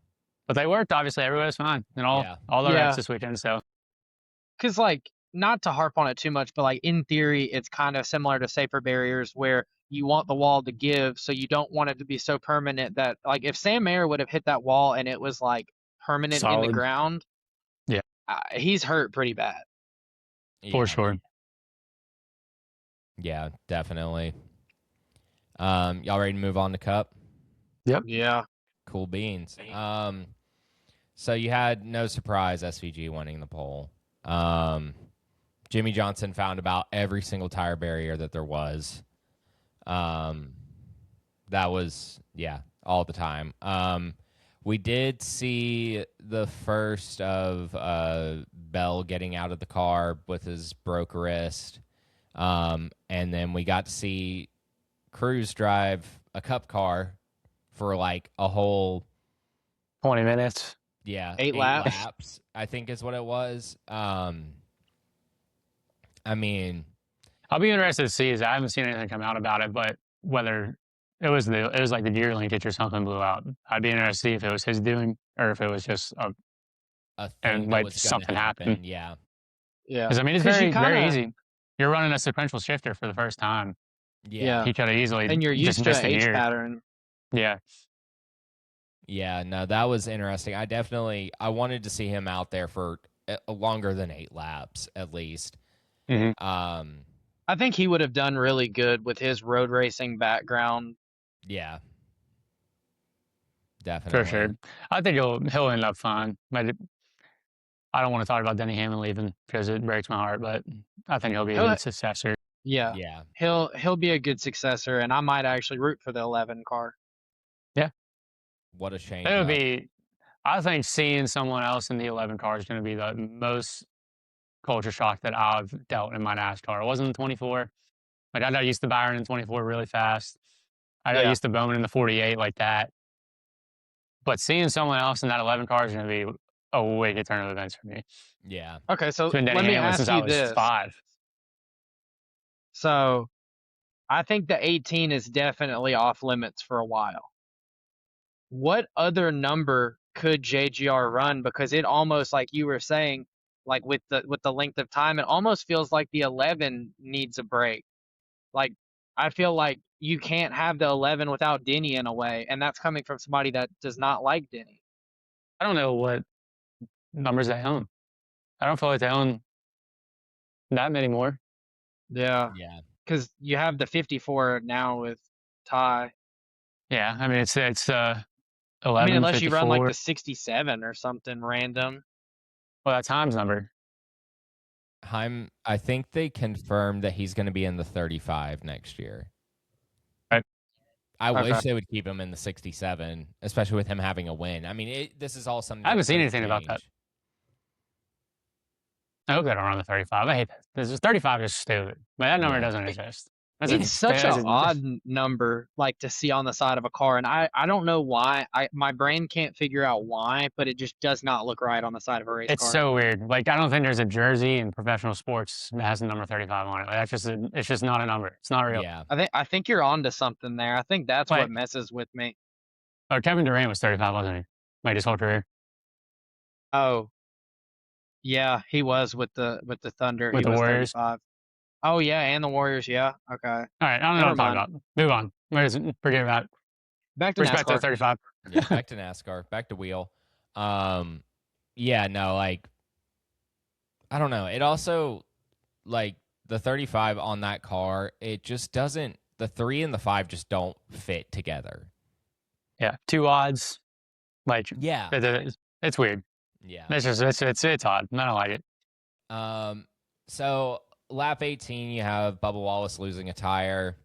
But they worked, obviously. Everybody was fine in all the Yeah. wrecks this weekend. So, Because, like, not to harp on it too much, but, like, in theory, it's kind of similar to safer barriers where you want the wall to give, so you don't want it to be so permanent that, like, if Sam Mayer would have hit that wall and it was, like, permanent in the solid. ground, Yeah. He's hurt pretty bad. For Yeah. sure. Yeah, definitely. Y'all ready to move on to Cup? Yep. Yeah. Cool beans. So you had no surprise SVG winning the pole. Jimmy Johnson found about every single tire barrier that there was. That was, all the time. We did see the first of Bell getting out of the car with his broke wrist. And then we got to see Cruz drive a Cup car for like a whole 20 minutes. Yeah, 8 laps, I think is what it was. I mean, I'll be interested to see. I haven't seen anything come out about it, but whether it was like the gear linkage or something blew out. I'd be interested to see if it was his doing or if it was just a thing and that like was something gonna happen. happened. Yeah, Yeah. Because I mean, it's 'Cause you very kinda- easy. You're running a sequential shifter for the first time. Yeah. He could have easily And you're just used to missed an a H gear. pattern. Yeah. Yeah, no, that was interesting. I wanted to see him out there for longer than 8 laps at least. Mhm. I think he would have done really good with his road racing background. Yeah, definitely. For sure. I think he'll end up fine. But I don't want to talk about Denny Hamlin leaving because it breaks my heart, but I think he'll be a good successor. Yeah. Yeah, He'll be a good successor, and I might actually root for the 11 car. what a change. It'll be. I think seeing someone else in the 11 car is going to be the most culture shock that I've dealt in my NASCAR. It wasn't the 24. Like I got used to Byron in 24 really fast. I got Yeah. used to Bowman in the 48 like that. But seeing someone else in that 11 car is going to be a wicked turn of events for me. Yeah. Okay, so It's been let Denny me Hamlin ask since I you was this. 5. So, I think the 18 is definitely off limits for a while. What other number could JGR run? Because it almost, like you were saying, like with the length of time, it almost feels like the 11 needs a break. Like, I feel like you can't have the 11 without Denny in a way, and that's coming from somebody that does not like Denny. I don't know what numbers they own. I don't feel like they own that many more. Yeah, Yeah. because you have the 54 now with Ty. Yeah, I mean it's 11, I mean, unless you run like 54. the 67 or something random. Well, that's Heim's number. I think they confirmed that he's going to be in the 35 next year. Right. I Okay. wish they would keep him in the 67, especially with him having a win. I mean, this is all something. I haven't that seen could anything about that. change. I hope they don't run the 35. I hate that. This is 35 is stupid. But that number Yeah. doesn't exist. It's such an odd number, like to see on the side of a car, and I don't know why. My brain can't figure out why, but it just does not look right on the side of a race It's car. so weird. Like I don't think there's a jersey in professional sports that has the number 35 on it. Like, it's just not a number. It's not real. Yeah. I think you're onto something there. I think that's Like- what messes with me. Oh, Kevin Durant was 35, wasn't he? Like his whole career. Oh, yeah, he was with the Thunder. With He the was Warriors. 35. Oh yeah, and the Warriors. Yeah. Okay. All right, I don't know Never what I'm talking mind. about. Move on. Forget about it. Back to Respect to NASCAR. 35. Yeah, back to NASCAR, back to wheel. Yeah, no, like I don't know. It also like the 35 on that car, it just doesn't. The 3 and the 5 just don't fit together. Yeah, 2 odds. Like Yeah, it's weird. yeah. It's just it's odd. I don't like it. So lap 18, you have Bubba Wallace losing a tire.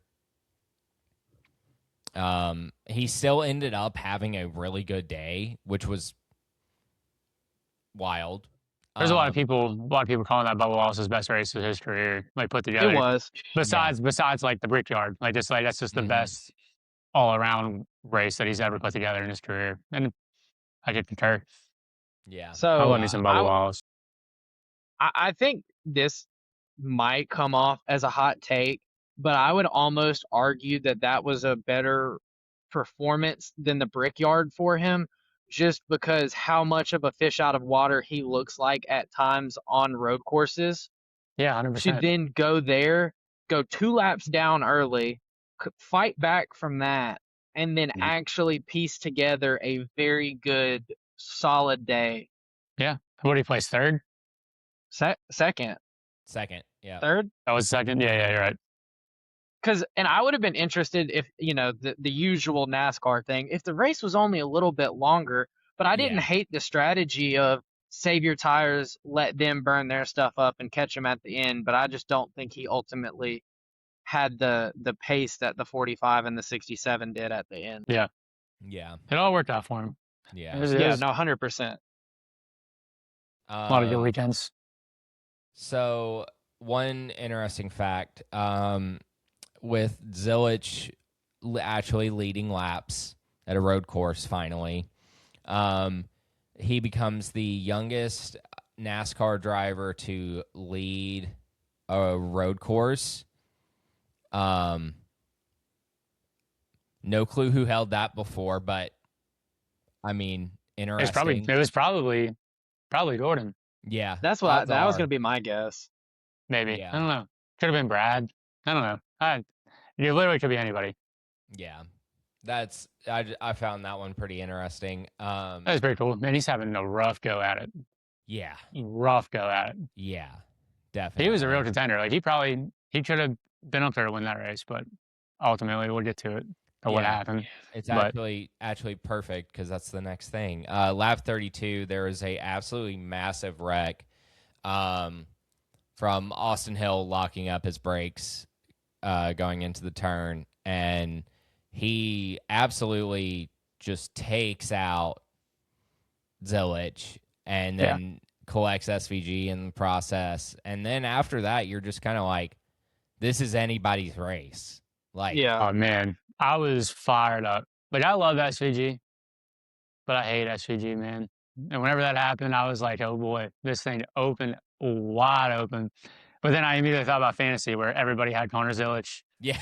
He still ended up having a really good day, which was wild. There's a lot of people calling that Bubba Wallace's best race of his career, like put together. It was. Besides like the Brickyard, like just like that's just the Mhm. best all-around race that he's ever put together in his career, and I could concur. Yeah. I So love me some Bubba Wallace. I think this might come off as a hot take, but I would almost argue that that was a better performance than the Brickyard for him, just because how much of a fish out of water he looks like at times on road courses. Yeah, To 100%. then go there, go 2 laps down early, fight back from that, and then actually piece together a very good, solid day. Yeah. What did he place, third? Second, Yeah. third. That was second. Yeah, you're right. And I would have been interested if, the usual NASCAR thing, if the race was only a little bit longer, but I didn't Yeah. hate the strategy of save your tires, let them burn their stuff up and catch them at the end. But I just don't think he ultimately had the pace that the 45 and the 67 did at the end. Yeah. Yeah. It all worked out for him. Yeah. It was Yeah, no, 100%. a lot of good weekends. So one interesting fact, with Zilich actually leading laps at a road course finally, he becomes the youngest NASCAR driver to lead a road course. No clue who held that before, but I mean, interesting. It was probably Gordon. Yeah, That's what that was going to be my guess. Maybe. Yeah. I don't know. Could have been Brad. I don't know. You literally could be anybody. Yeah, I found that one pretty interesting. That was pretty cool. Man, he's having a rough go at it. Yeah, Rough go at it. yeah, definitely. He was a real contender. Like he could have been up there to win that race, but ultimately we'll get to it or what happened. It's actually perfect because that's the next thing. Lap 32, there was a absolutely massive wreck from Austin Hill locking up his brakes going into the turn, and he absolutely just takes out Zilich and then collects SVG in the process. And then after that, you're just kind of like, this is anybody's race. Like, oh man, I was fired up. Like, I love SVG, but I hate SVG, man. And whenever that happened, I was like, oh boy, this thing opened wide open. But then I immediately thought about fantasy, where everybody had Connor Zilich, yeah,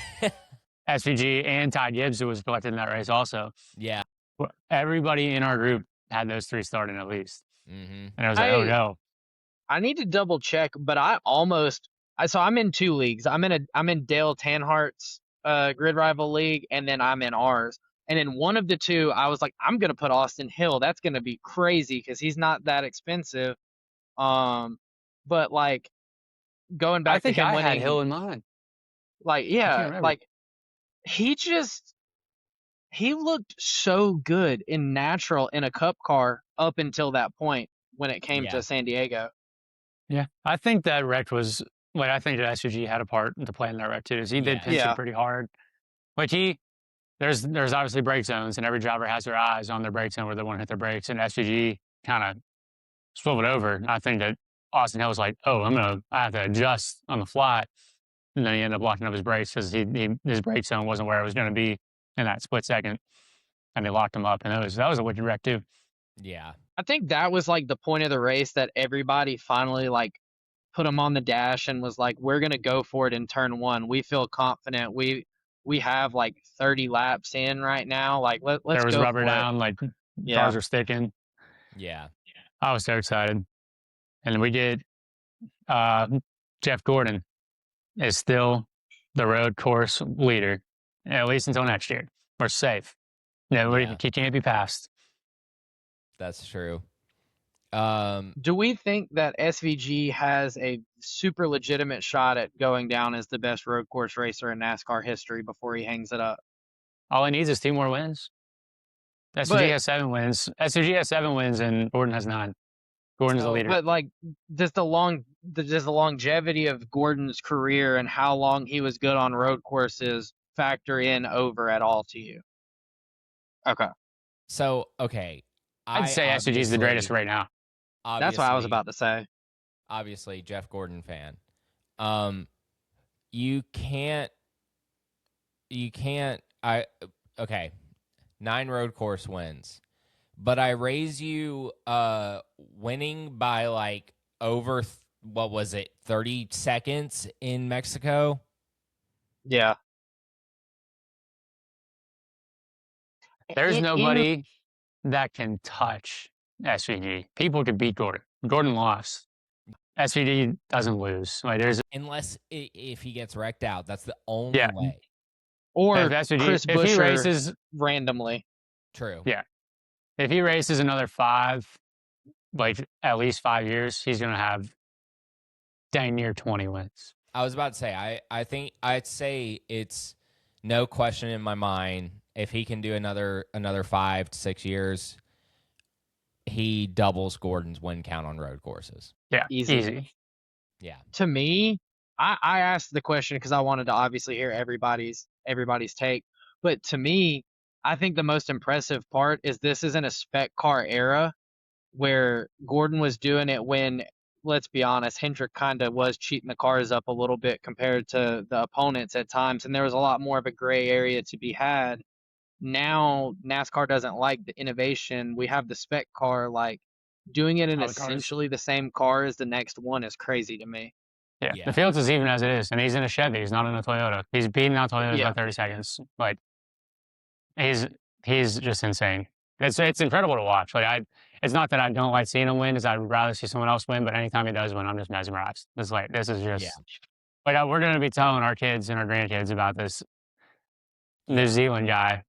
SVG, and Ty Gibbs, who was selected in that race also. yeah. Everybody in our group had those three starting at least. Mm-hmm. And I was like, oh no. I need to double check, but so I'm in 2 leagues. I'm in Dale Tanhart's Grid Rival League, and then I'm in ours. And in one of the two, I was like, I'm gonna put Austin Hill. That's gonna be crazy because he's not that expensive. But like going back to him I winning, had Hill in mind. like he looked so good in natural in a cup car up until that point when it came to San Diego. Yeah, I think that wreck was like, I think that SUG had a part to play in that wreck too. He did pinch it pretty hard. Like there's obviously brake zones, and every driver has their eyes on their brake zone where they want to hit their brakes, and SUG kind of swiveled over. And I think that Austin Hill was like, oh, I have to adjust on the fly, and then he ended up locking up his brakes because his brake zone wasn't where it was going to be in that split second, and they locked him up, and that was a wicked wreck too. Yeah. I think that was like the point of the race that everybody finally like put him on the dash and was like, we're going to go for it in turn 1. We feel confident. We have like 30 laps in right now. Like let's go. There was rubber for down, it. like cars were sticking. Yeah. I was so excited. And then we get Jeff Gordon is still the road course leader, at least until next year. We're safe. He can't be passed. That's true. Do we think that SVG has a super legitimate shot at going down as the best road course racer in NASCAR history before he hangs it up? All he needs is 2 more wins. SVG has 7 wins. SVG has 7 wins, and Gordon has 9. Gordon's the leader. But like, does the longevity of Gordon's career and how long he was good on road courses factor in over at all to you? Okay. So, okay. I'd say SVG is the greatest right now. That's what I was about to say. Obviously, Jeff Gordon fan. You can't. okay, 9 road course wins, but I raise you winning by like over what was it, 30 seconds in Mexico? Yeah. There's In nobody that can touch SVG. People could beat Gordon. Gordon lost. SVG doesn't lose. Like there's Unless if he gets wrecked out, that's the only yeah. way. If or SVG Chris if he Buescher races randomly. True. yeah. If he races another 5, like at least 5 years, he's gonna have dang near 20 wins. I was about to say, I think I'd say it's no question in my mind if he can do another 5 to 6 years, he doubles Gordon's win count on road courses. Yeah, easy. Yeah. To me, I asked the question because I wanted to obviously hear everybody's take. But to me, I think the most impressive part is this isn't a spec car era where Gordon was doing it when, let's be honest, Hendrick kind of was cheating the cars up a little bit compared to the opponents at times, and there was a lot more of a gray area to be had. Now NASCAR doesn't like the innovation. We have the spec car, like doing it in All the cars. essentially the same car as the next one is crazy to me. Yeah. Yeah. The field's as even as it is, and he's in a Chevy. He's not in a Toyota. He's beating out Toyotas Yeah. by 30 seconds. Like he's just insane. It's incredible to watch. It's not that I don't like seeing him win, is I'd rather see someone else win, but anytime he does win, I'm just mesmerized. It's like this is just Yeah. like we're gonna be telling our kids and our grandkids about this New Yeah. Zealand guy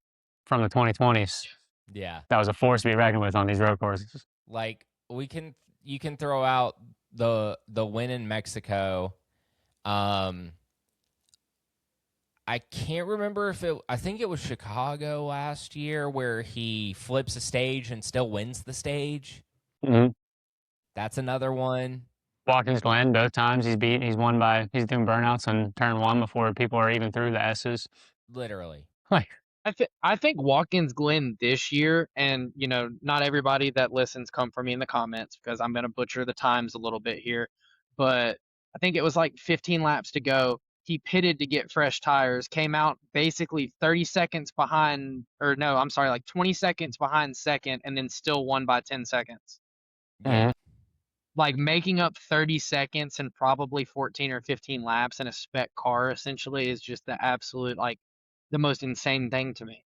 from the 2020s Yeah. that was a force to be reckoned with on these road courses. Like you can throw out the win in Mexico. I can't remember if I think it was Chicago last year where he flips a stage and still wins the stage. Mm-hmm. That's another one. Watkins Glen, both times he's doing burnouts on turn 1 before people are even through the S's. Literally. Like, I think Watkins Glen this year, and not everybody that listens come for me in the comments because I'm gonna butcher the times a little bit here, but I think it was like 15 laps to go. He pitted to get fresh tires, came out basically 30 seconds behind, or no, I'm sorry, like 20 seconds behind second, and then still won by 10 seconds. Yeah. Like making up 30 seconds and probably 14 or 15 laps in a spec car essentially is just the absolute, like, the most insane thing to me.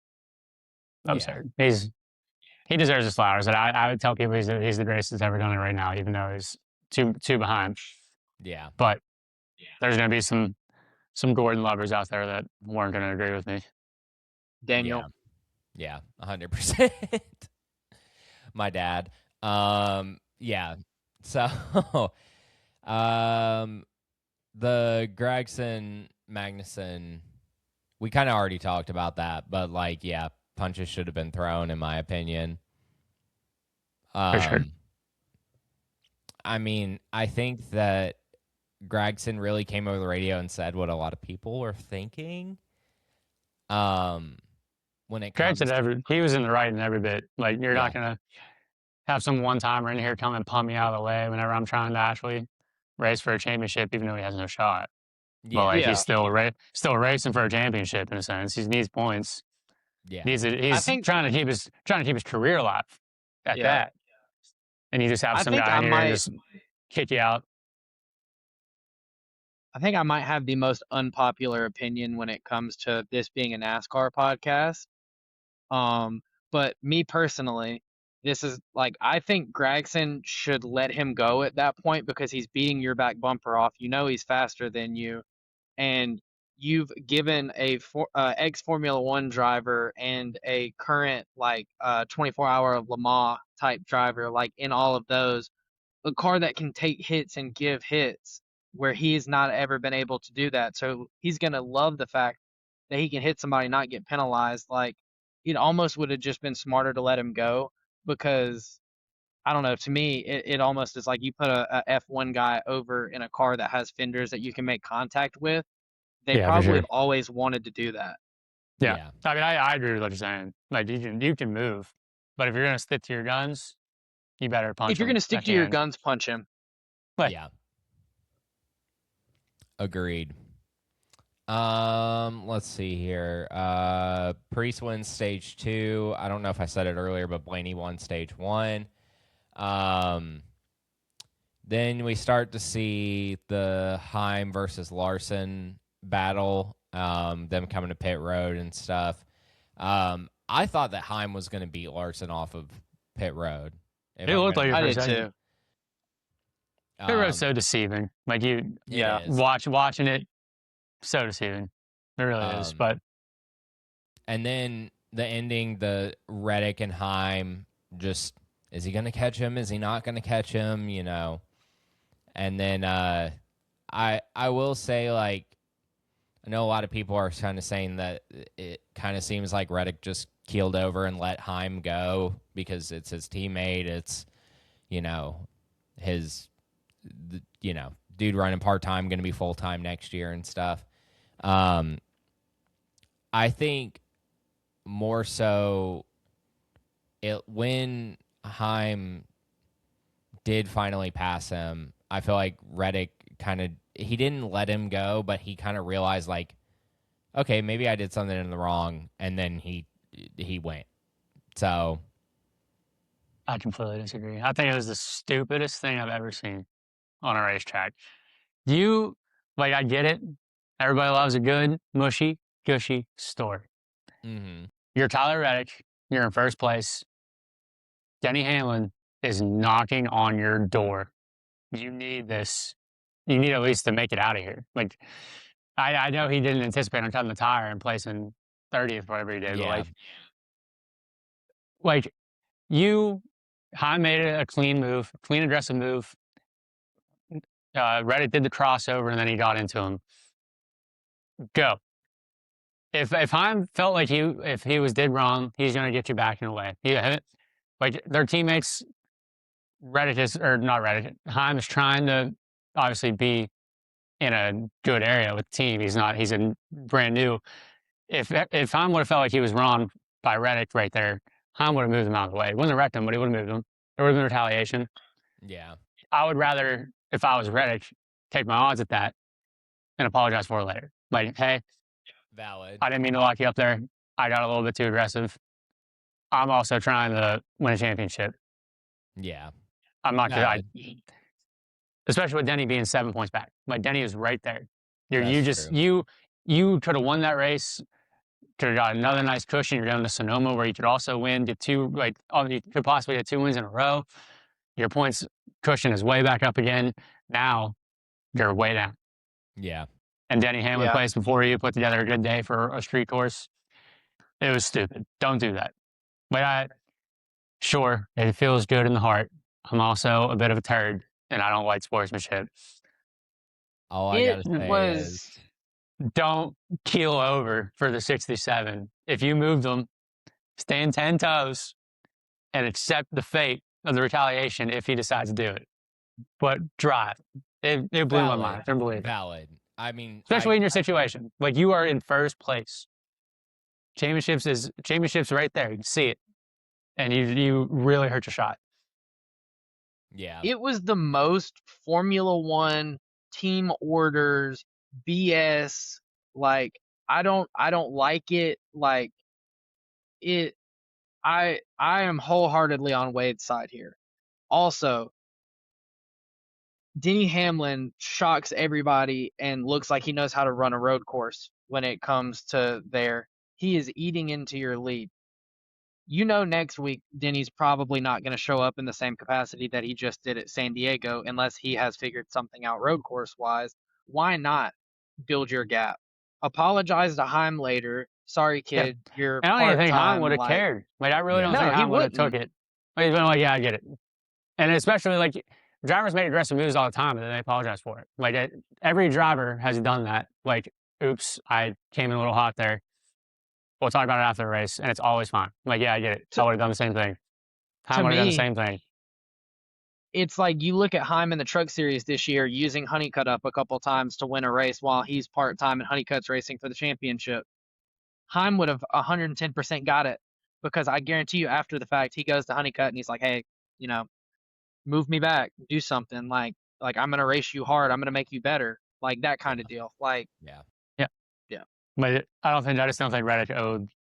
absurd. He deserves his flowers. And I would tell people he's the greatest that's ever done it right now, even though he's two behind. Yeah. But there's going to be some Gordon lovers out there that weren't going to agree with me. Daniel. Yeah. 100%. My dad. Yeah. So, the Gregson Magnuson, we kind of already talked about that, but like, yeah, punches should have been thrown, in my opinion. For sure. I mean, I think that Gregson really came over the radio and said what a lot of people were thinking. When it comes he was in the right in every bit. Like, you're not Yeah. going to have some one-timer in here come and pump me out of the way whenever I'm trying to actually race for a championship, even though he has no shot. But like Yeah. he's still racing for a championship in a sense. He needs points. Yeah. He's I think trying to keep his career alive at Yeah. that. And you just have I some think guy I in here and might just kick you out. I think I might have the most unpopular opinion when it comes to this being a NASCAR podcast. But me personally, this is like, I think Gregson should let him go at that point because he's beating your back bumper off. You know he's faster than you, and you've given a ex Formula One driver and a current 24-hour Le Mans type driver, like in all of those, a car that can take hits and give hits where he's not ever been able to do that. So he's gonna love the fact that he can hit somebody and not get penalized. Like, it almost would have just been smarter to let him go because I don't know. To me, it almost is like you put a F1 guy over in a car that has fenders that you can make contact with. They Yeah, for probably sure. have always wanted to do that. Yeah. I mean, I agree with what you're saying. Like you can move, but if you're gonna stick to your guns, you better punch. If you're him gonna stick at to the your end. guns, punch him. Like, Yeah. Agreed. Let's see here. Priest wins stage 2. I don't know if I said it earlier, but Blaney won stage 1. Then we start to see the Heim versus Larson battle, them coming to pit road and stuff. I thought that Heim was going to beat Larson off of pit road. It looked like it I for a did second. too. Pit road's so deceiving. Like Yeah. watching it, so deceiving. It really is. But and then the ending, the Reddick and Heim, just is he going to catch him? Is he not going to catch him? You know. And then I will say, like, I know a lot of people are kind of saying that it kind of seems like Reddick just keeled over and let Heim go because it's his teammate. It's, you know, dude running part-time, going to be full-time next year and stuff. I think more so when Heim did finally pass him, I feel like Reddick he didn't let him go, but he kind of realized, like, okay, maybe I did something in the wrong, and then he went. So I completely disagree. I think it was the stupidest thing I've ever seen on a racetrack. I get it. Everybody loves a good, mushy, gushy story. You're Tyler Reddick. You're in first place. Denny Hamlin is knocking on your door. You need this. You need at least to make it out of here. Like, I know he didn't anticipate on cutting the tire and placing 30th, whatever he did. yeah, But Heim made it a clean move, clean aggressive move. Reddick did the crossover and then he got into him. Go. If Heim felt like if he was did wrong, he's going to get you back in the way. Like their teammates, Heim is trying to obviously be in a good area with the team. He's a brand new. If Heim would have felt like he was wrong by Reddick right there, Heim would have moved him out of the way. He wouldn't have wrecked him, but he would have moved him. There would have been retaliation. yeah. I would rather, if I was Reddick, take my odds at that and apologize for it later. Like, hey, Valid. I didn't mean to lock you up there. I got a little bit too aggressive. I'm also trying to win a championship. Yeah. I'm not going to, especially with Denny being 7 points back. Like, Denny is right there. You could have won that race. Could have got another nice cushion. You're going to Sonoma where you could also win. You could possibly get 2 wins in a row. Your points cushion is way back up again. Now you're way down. Yeah. And Denny Hamlin placed before you, put together a good day for a street course. It was stupid. Don't do that. But sure, it feels good in the heart. I'm also a bit of a turd, and I don't like sportsmanship. All I gotta say is, don't keel over for the 67. If you move them, stand 10 toes and accept the fate of the retaliation if he decides to do it. But drive. It blew my mind. I couldn't believe it. Valid. I mean, especially in your situation. Like, you are in first place. Championships right there. You can see it. And you really hurt your shot. Yeah. It was the most Formula One team orders BS. Like, I don't like it. Like, I am wholeheartedly on Wade's side here. Also, Denny Hamlin shocks everybody and looks like he knows how to run a road course when it comes to there. He is eating into your lead. You know, next week, Denny's probably not going to show up in the same capacity that he just did at San Diego unless he has figured something out road course wise. Why not build your gap? Apologize to Heim later. Sorry, kid. You're I don't even think Heim would have like, cared. Like, I really don't think Heim would have took it. Like, he's been like, yeah, I get it. And especially, like, drivers make aggressive moves all the time, and then they apologize for it. Like, every driver has done that. Like, oops, I came in a little hot there. We'll talk about it after the race, and it's always fine. Like, yeah, I get it. I would have done the same thing. Heim would have done the same thing. It's like you look at Heim in the Truck Series this year using Honeycutt up a couple times to win a race while he's part-time and Honeycutt's racing for the championship. Heim would have 110% got it because I guarantee you after the fact, he goes to Honeycutt and he's like, hey, move me back, do something. Like I'm going to race you hard. I'm going to make you better. Like that kind of deal. Like, yeah. But I just don't think Reddick owed,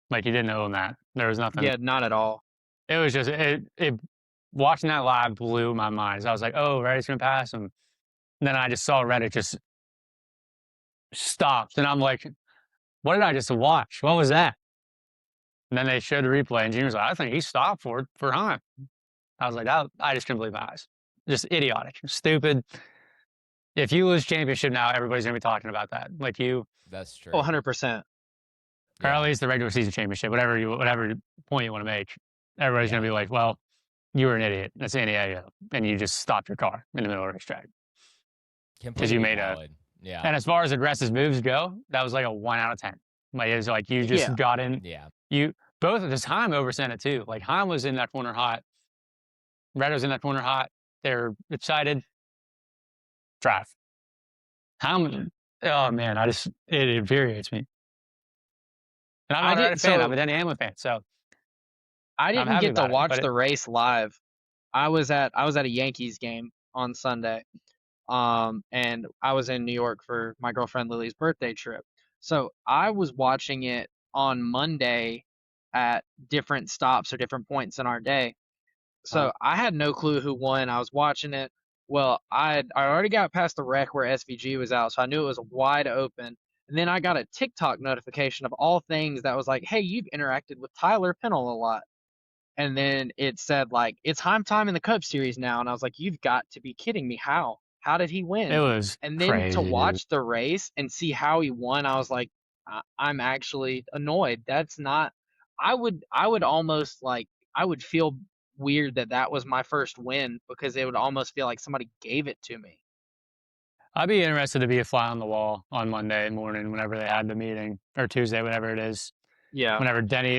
like, he didn't own that. There was nothing. Yeah, not at all. It was just, watching that live blew my mind. So I was like, oh, Reddick's going to pass him. And then I just saw Reddick just stopped. And I'm like, what did I just watch? What was that? And then they showed the replay, and Junior's like, I think he stopped for Hunt. I was like, I just couldn't believe my eyes. Just idiotic, stupid. If you lose championship now, everybody's going to be talking about that. Like you, That's true. Oh, 100%. or Yeah. at least the regular season championship, whatever point you want to make, everybody's Yeah. going to be like, well, you were an idiot. That's an idiot. And you just stopped your car in the middle of the racetrack. Because you Completely made valid. Yeah. And as far as aggressive moves go, that was like a 1 out of 10. Like, it was like you just Yeah. got in. Yeah. You both of this Heim oversent it too. Like Heim was in that corner hot. Red was in that corner hot. They're excited. Drive. Heim, oh man, it infuriates me. And I'm not a Red fan. I'm a Denny Hamlin fan. So I I'm didn't happy get to about it, watch but the race live. I was at a Yankees game on Sunday. And I was in New York for my girlfriend Lily's birthday trip. So I was watching it on Monday at different stops or different points in our day. So I had no clue who won. I was watching it. Well, I already got past the wreck where SVG was out, so I knew it was wide open. And then I got a TikTok notification of all things that was like, "Hey, you've interacted with Tyler Pennell a lot." And then it said like, "It's Heim time in the Cup Series now," and I was like, "You've got to be kidding me! How did he it win?" was And then to crazy, dude. watch the race and see how he won, I was like, I'm actually annoyed. That's not. I would almost like I would feel weird that that was my first win because it would almost feel like somebody gave it to me. I'd be interested to be a fly on the wall on Monday morning whenever they had the meeting, or Tuesday, whatever it is. Yeah, Whenever Denny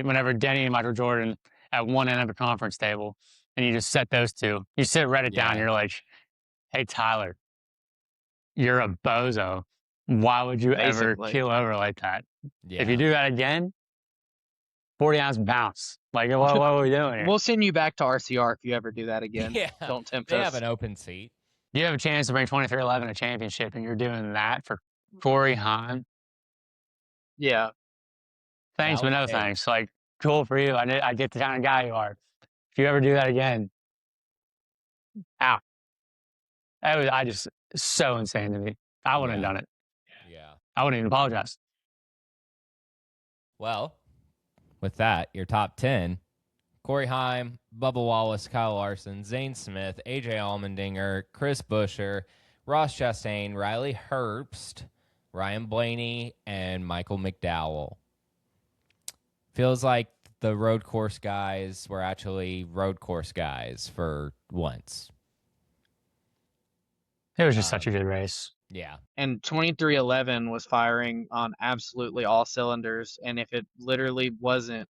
and Michael Jordan at one end of a conference table, and you just set those two. You sit Reddit down, Yeah. you're like, hey Tyler, you're a bozo. Why would you ever basically. keel over like that? Yeah. If you do that again, 40-ounce bounce. Like, what are we doing here? We'll send you back to RCR if you ever do that again. Yeah. Don't tempt They us. have an open seat. You have a chance to bring 23-11 a championship, and you're doing that for Corey Hahn. Yeah. Thanks, but no thanks. Like, cool for you. I get the kind of guy you are. If you ever do that again, ow. I just so insane to me. I wouldn't have done it. Yeah. I wouldn't even apologize. Well, with that, your top 10: Corey Heim, Bubba Wallace, Kyle Larson, Zane Smith, AJ Allmendinger, Chris Buescher, Ross Chastain, Riley Herbst, Ryan Blaney, and Michael McDowell. Feels like the road course guys were actually road course guys for once. It was just such a good race. Yeah. And 2311 was firing on absolutely all cylinders. And if it literally wasn't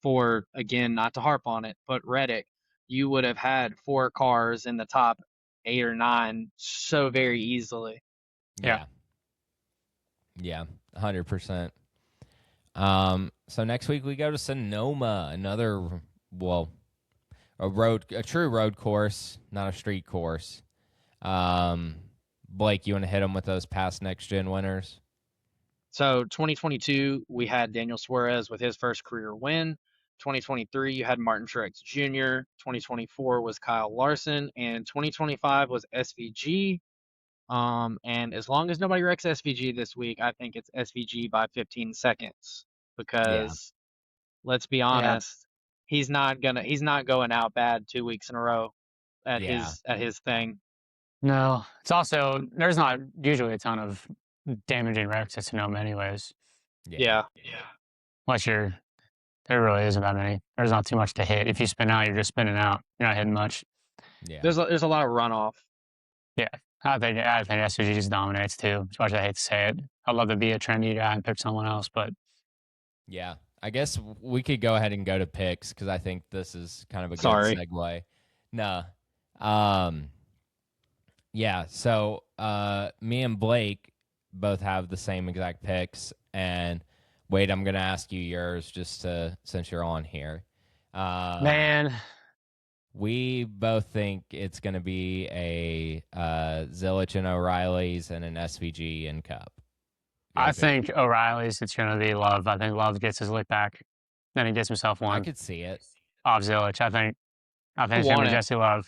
for, again, not to harp on it, but Reddick, you would have had 4 cars in the top 8 or 9 so very easily. Yeah. Yeah, 100%. So next week we go to Sonoma, another, well, a true road course, not a street course. Blake, you want to hit them with those past next gen winners? So 2022, we had Daniel Suarez with his first career win. 2023, you had Martin Truex Jr. 2024 was Kyle Larson, and 2025 was SVG. And as long as nobody wrecks SVG this week, I think it's SVG by 15 seconds because let's be honest, he's not going out bad 2 weeks in a row at his thing. No, it's also, there's not usually a ton of damaging wrecks at Sonoma anyways. Yeah. Unless there really isn't that many. There's not too much to hit. If you spin out, you're just spinning out. You're not hitting much. Yeah. There's a lot of runoff. Yeah. I think SVG just dominates too, as much as I hate to say it. I'd love to be a trendy guy and pick someone else, but Yeah. I guess we could go ahead and go to picks because I think this is kind of a good segue. No. Yeah, so me and Blake both have the same exact picks, and Wade, I'm gonna ask you yours just since you're on here. man, we both think it's gonna be a Zilich and O'Reilly's and an SVG in Cup. I pick? think O'Reilly's, it's going to be Love. I think Love gets his lick back. Then he gets himself I one could see it. off Zilich. I think it's going to want be it. Jesse Love.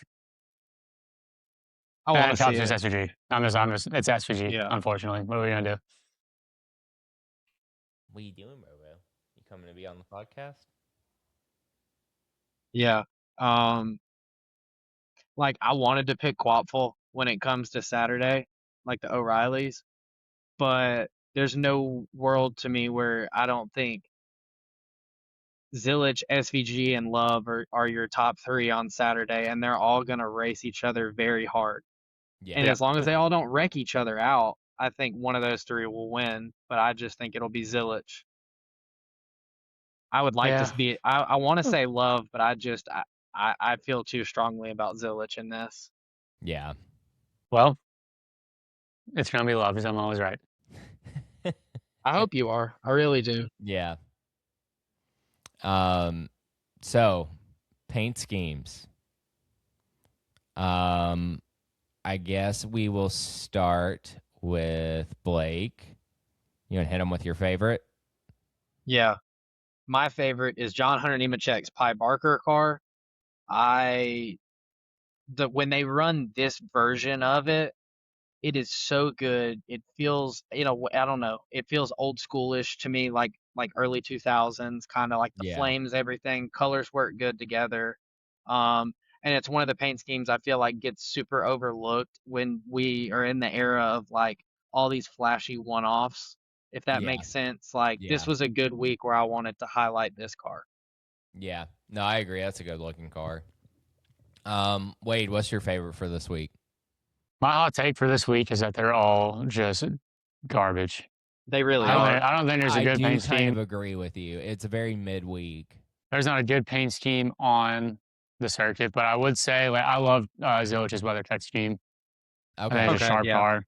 I And want then to see Tubbs is it. SVG. It's SVG, Yeah. unfortunately. What are we going to do? What are you doing, Robo? You coming to be on the podcast? Yeah. Like I wanted to pick Quapful when it comes to Saturday, like the O'Reillys, but there's no world to me where I don't think Zilich, SVG, and Love are your top three on Saturday, and they're all gonna race each other very hard. Yeah. And Yeah. as long as they all don't wreck each other out, I think one of those three will win. But I just think it'll be Zilich. I would like Yeah. to be. I want to say Love, but I feel too strongly about Zilich in this. Yeah. Well, it's going to be Love because I'm always right. I hope you are. I really do. Yeah. So paint schemes. I guess we will start with Blake. You want to hit him with your favorite? Yeah. My favorite is John Hunter Nemechek's Pi Barker car. When they run this version of it, it is so good. It feels, I don't know. It feels old schoolish to me, like early 2000s, kind of like the Yeah. flames, everything. Colors work good together. And it's one of the paint schemes I feel like gets super overlooked when we are in the era of like all these flashy one-offs, if that Yeah. makes sense. Like Yeah. this was a good week where I wanted to highlight this car. Yeah. No, I agree. That's a good looking car. Wade, what's your favorite for this week? My hot take for this week is that they're all just garbage. They really are. I don't think there's a good I paint do kind scheme. of agree with you. It's a very midweek. There's not a good paint scheme on the circuit, but I would say like I love Zilich's WeatherTech scheme. I think Okay. it's a Okay, sharp yeah. car,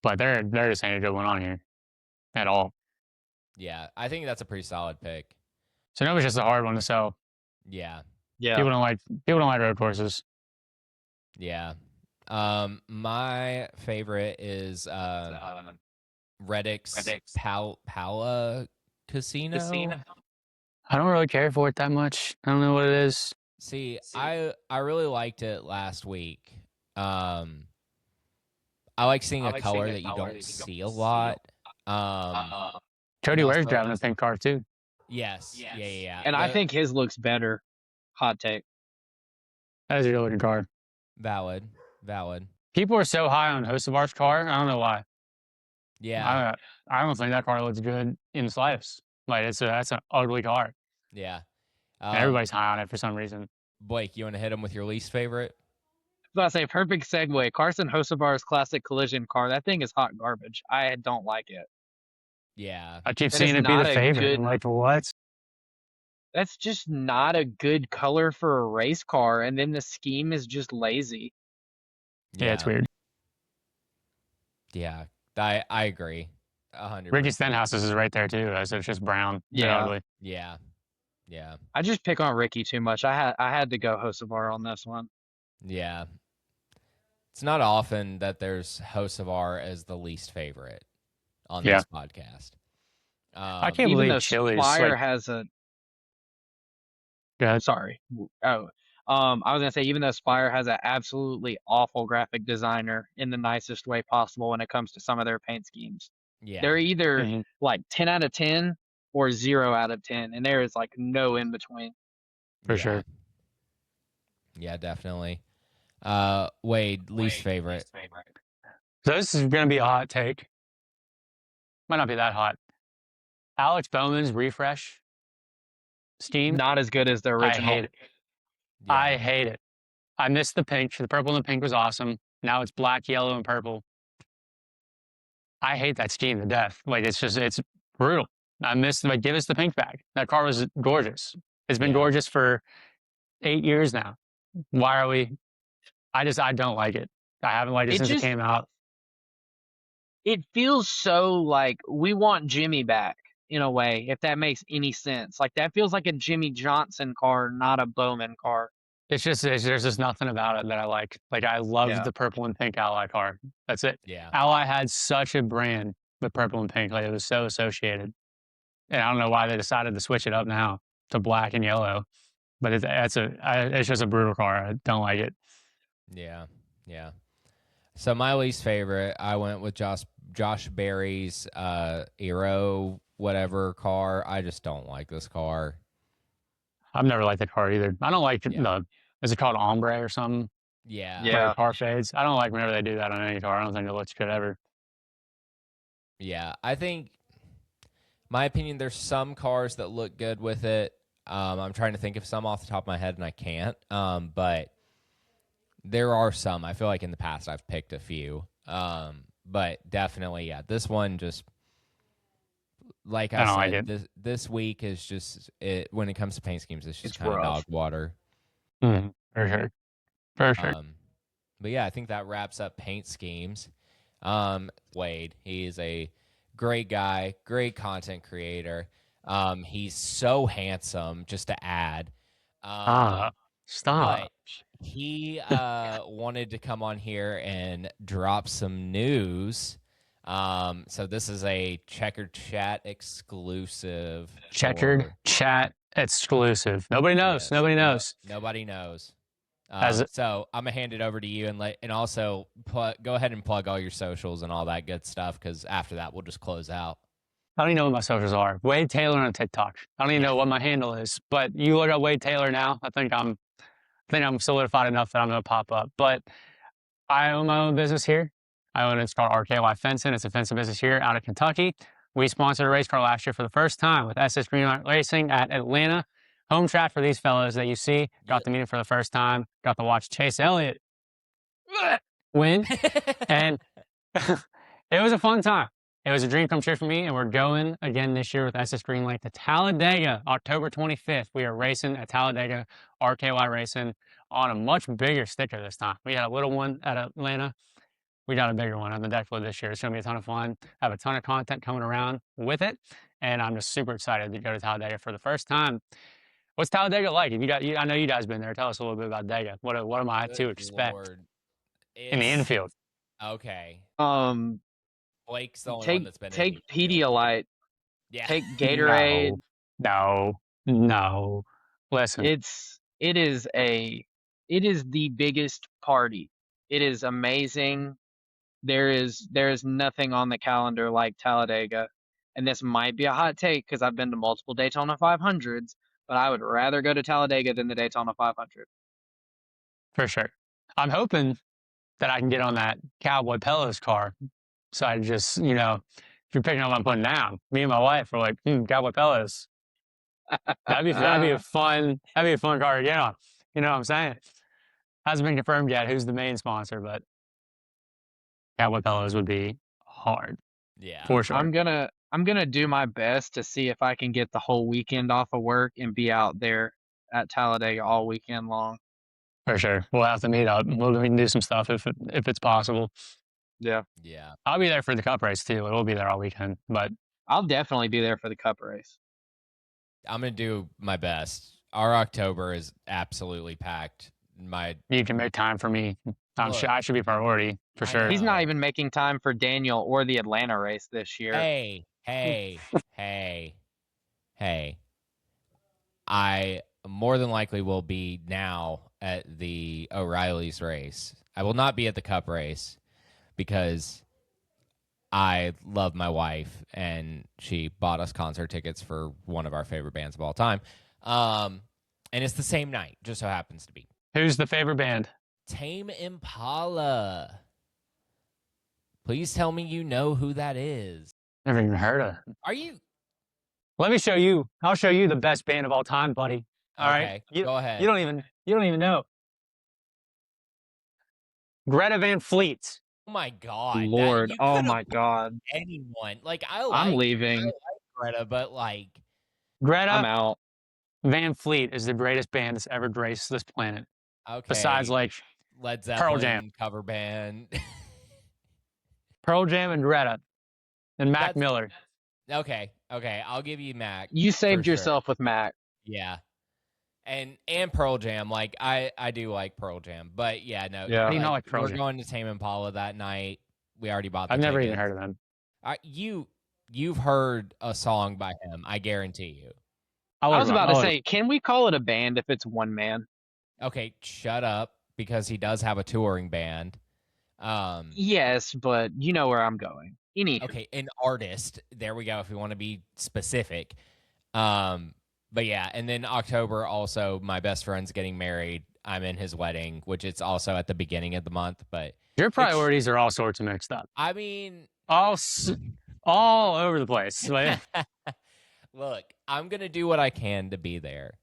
but there just ain't a good one on here at all. Yeah. I think that's a pretty solid pick. Sonoma's just a hard one to sell. Yeah. Yeah. People don't like road courses. Yeah. My favorite is Reddick's Pala Casino. I don't really care for it that much. I don't know what it is. See, I really liked it last week. I like seeing a color that you don't see a lot. Cody and Ware's also- driving a pink car too. Yes. Yeah. And I think his looks better. Hot take. That is a good looking car. valid. People are so high on Hocevar's car. I don't know why. Yeah. I don't think that car looks good in the slightest. Like that's an ugly car. Yeah. And everybody's high on it for some reason. Blake, you want to hit him with your least favorite? So I say perfect segue. Carson Hocevar's classic collision car. That thing is hot garbage. I don't like it. Yeah. I keep That seeing is it be the not a favorite. good- I'm like, what? That's just not a good color for a race car. And then the scheme is just lazy. Yeah, it's weird. Yeah. I agree. 100%. Ricky Stenhouse's is right there too. So it's just brown. They're Yeah. ugly. Yeah. I just pick on Ricky too much. I had to go Hocevar on this one. Yeah. It's not often that there's Hocevar as the least favorite on Yeah. this podcast. I can't Even believe though Chili's Spire like, has a go ahead. sorry. Oh, I was gonna say even though Spire has an absolutely awful graphic designer in the nicest way possible when it comes to some of their paint schemes. Yeah. They're either Mhm. like 10 out of 10 or 0 out of 10, and there is like no in between. For sure. Yeah, definitely. Wade, least favorite. So this is going to be a hot take. Might not be that hot. Alex Bowman's refresh scheme. Not as good as the I original. hate it. Yeah. I hate it. I missed the pink. The purple and the pink was awesome. Now it's black, yellow, and purple. I hate that scheme to death. Like it's brutal. Give us the pink back. That car was gorgeous. It's been Yeah. gorgeous for 8 years now. Why are we? I don't like it. I haven't liked it since it came out. It feels so like we want Jimmy back in a way, if that makes any sense. Like that feels like a Jimmy Johnson car, not a Bowman car. There's just nothing about it that I like. Like I loved Yeah. the purple and pink Ally car. That's it. Yeah. Ally had such a brand with purple and pink. Like it was so associated, and I don't know why they decided to switch it up now to black and yellow. But it's just a brutal car. I don't like it. Yeah, yeah. So my least favorite, I went with Josh Berry's Aero whatever car. I just don't like this car. I've never liked the car either. I don't like is it called ombre or something? Yeah. Yeah. Where car fades. I don't like whenever they do that on any car. I don't think it looks good ever. Yeah. I think, my opinion, there's some cars that look good with it. I'm trying to think of some off the top of my head, and I can't. But there are some. I feel like in the past I've picked a few. But definitely, yeah. This one just, like I don't like said, it. this week is just it. When it comes to paint schemes, it's just It's kind of rough. dog water. For sure. For sure. But yeah, I think that wraps up paint schemes. Wade, he is a great guy, great content creator. He's so handsome, just to add. Stop. But he wanted to come on here and drop some news. So this is a Checkered Chat exclusive. Checkered Chat exclusive. Nobody knows. Yes, Nobody knows. Nobody knows. As it- So I'm gonna hand it over to you and also go ahead and plug all your socials and all that good stuff, because after that we'll just close out. I don't even know what my socials are. Wade Taylor on TikTok. I don't even know what my handle is. But you look up Wade Taylor now. I think I'm solidified enough that I'm gonna pop up. But I own my own business here. It's called RKY Fencing. It's a fencing business here out of Kentucky. We sponsored a race car last year for the first time with SS Greenlight Racing at Atlanta. Home track for these fellows that you see. Got to meet him for the first time. Got to watch Chase Elliott win. And it was a fun time. It was a dream come true for me, and we're going again this year with SS Greenlight to Talladega, October 25th. We are racing at Talladega, RKY Racing, on a much bigger sticker this time. We had a little one at Atlanta. We got a bigger one on the deck for this year. It's going to be a ton of fun. I have a ton of content coming around with it, and I'm just super excited to go to Talladega for the first time. What's Talladega like? I know you guys been there. Tell us a little bit about Dega. What am I to expect Lord. in the infield? Okay. Blake's the only one that's been take in Pedialyte. Yeah. Take Gatorade. No. Listen. It is the biggest party. It is amazing. There is nothing on the calendar like Talladega. And this might be a hot take because I've been to multiple Daytona 500s, but I would rather go to Talladega than the Daytona 500. For sure. I'm hoping that I can get on that Cowboy Pellos car. So I just, if you're picking up what I'm putting down, me and my wife are like, Cowboy Pellos. That'd be a fun car to get on. You know what I'm saying? Hasn't been confirmed yet who's the main sponsor, but Cowboy Pellos would be hard. Yeah. For sure. I'm gonna do my best to see if I can get the whole weekend off of work and be out there at Talladega all weekend long. For sure. We'll have to meet up. We can do some stuff if it's possible. Yeah. Yeah. I'll be there for the Cup race too. We'll be there all weekend, but I'll definitely be there for the Cup race. I'm gonna do my best. Our October is absolutely packed. You can make time for me. I should be priority for sure. He's not even making time for Daniel or the Atlanta race this year. Hey. I more than likely will be now at the O'Reilly's race. I will not be at the Cup race because I love my wife and she bought us concert tickets for one of our favorite bands of all time. And it's the same night, just so happens to be. Who's the favorite band? Tame Impala. Please tell me you know who that is. Never even heard of. Are you? Let me show you. I'll show you the best band of all time, buddy. All right, go ahead. You don't even know. Greta Van Fleet. Oh my God, Lord! you Oh could've my God! anyone. I'm leaving. I like Greta, but Greta I'm out. Van Fleet is the greatest band that's ever graced this planet. okay. Besides Led Zeppelin Pearl Jam cover band. Pearl Jam and Greta and Mac Miller. Okay, I'll give you Mac. You saved for yourself sure. with Mac. Yeah. And Pearl Jam, I do like Pearl Jam, but yeah, no. Yeah. How do you not like Pearl We're Jam? going to Tame Impala that night. We already bought the I've never even tickets. heard of them. You've heard a song by him, I guarantee you. I was about to say, can we call it a band if it's one man? Okay, shut up, because he does have a touring band. Yes, but you know where I'm going. Anywho. Okay, an artist. There we go. If we want to be specific. But yeah, and then October also, my best friend's getting married. I'm in his wedding, which it's also at the beginning of the month. But Your priorities are all sorts of mixed up. I mean, all over the place. look, I'm gonna do what I can to be there.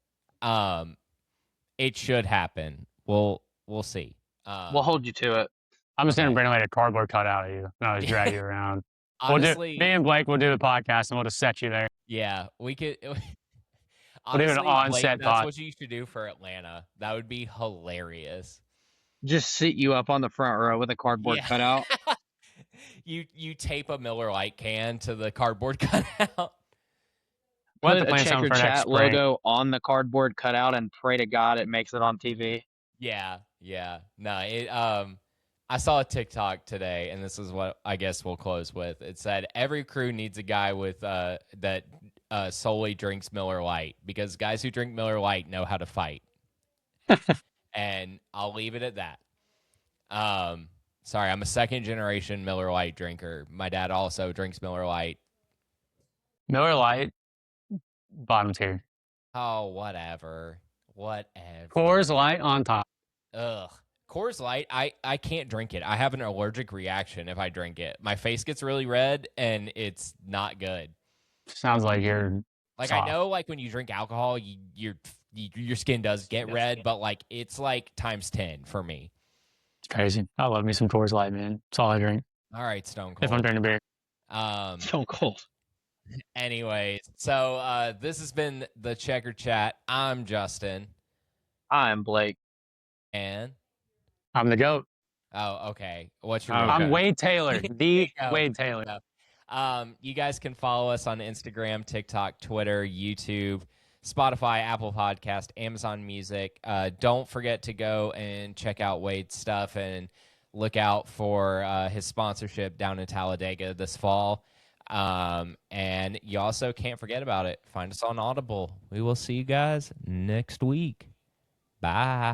It should happen. We'll see. We'll hold you to it. I'm just gonna bring like a cardboard cutout of you, and I'll just drag you around. Honestly, me and Blake will do the podcast, and we'll just set you there. Yeah, we could. We'll do an on-set Blake, that's what you should do for Atlanta. That would be hilarious. Just sit you up on the front row with a cardboard cutout. You tape a Miller Lite can to the cardboard cutout. Put a Check Your Chat logo on the cardboard cutout and pray to God it makes it on TV. Yeah. No, I saw a TikTok today, and this is what I guess we'll close with. It said every crew needs a guy with that solely drinks Miller Lite, because guys who drink Miller Lite know how to fight. And I'll leave it at that. Sorry, I'm a second generation Miller Lite drinker. My dad also drinks Miller Lite. Miller Lite, bottom tier. Oh, whatever. Coors Light on top. Ugh. Coors Light, I can't drink it. I have an allergic reaction if I drink it. My face gets really red, and it's not good. Sounds like you're like soft. I know, like when you drink alcohol, your skin does get red, but like it's like times 10 for me. It's crazy. I love me some Coors Light, man. That's all I drink. All right, Stone Cold. If I'm drinking beer. Stone Cold. Anyways, so this has been the Checker Chat. I'm Justin. I'm Blake. And I'm the GOAT. Oh, okay. What's your I'm Wade Taylor. The Wade Taylor. You guys can follow us on Instagram, TikTok, Twitter, YouTube, Spotify, Apple Podcast, Amazon Music. Don't forget to go and check out Wade's stuff and look out for his sponsorship down in Talladega this fall. And you also can't forget about it. Find us on Audible. We will see you guys next week. Bye.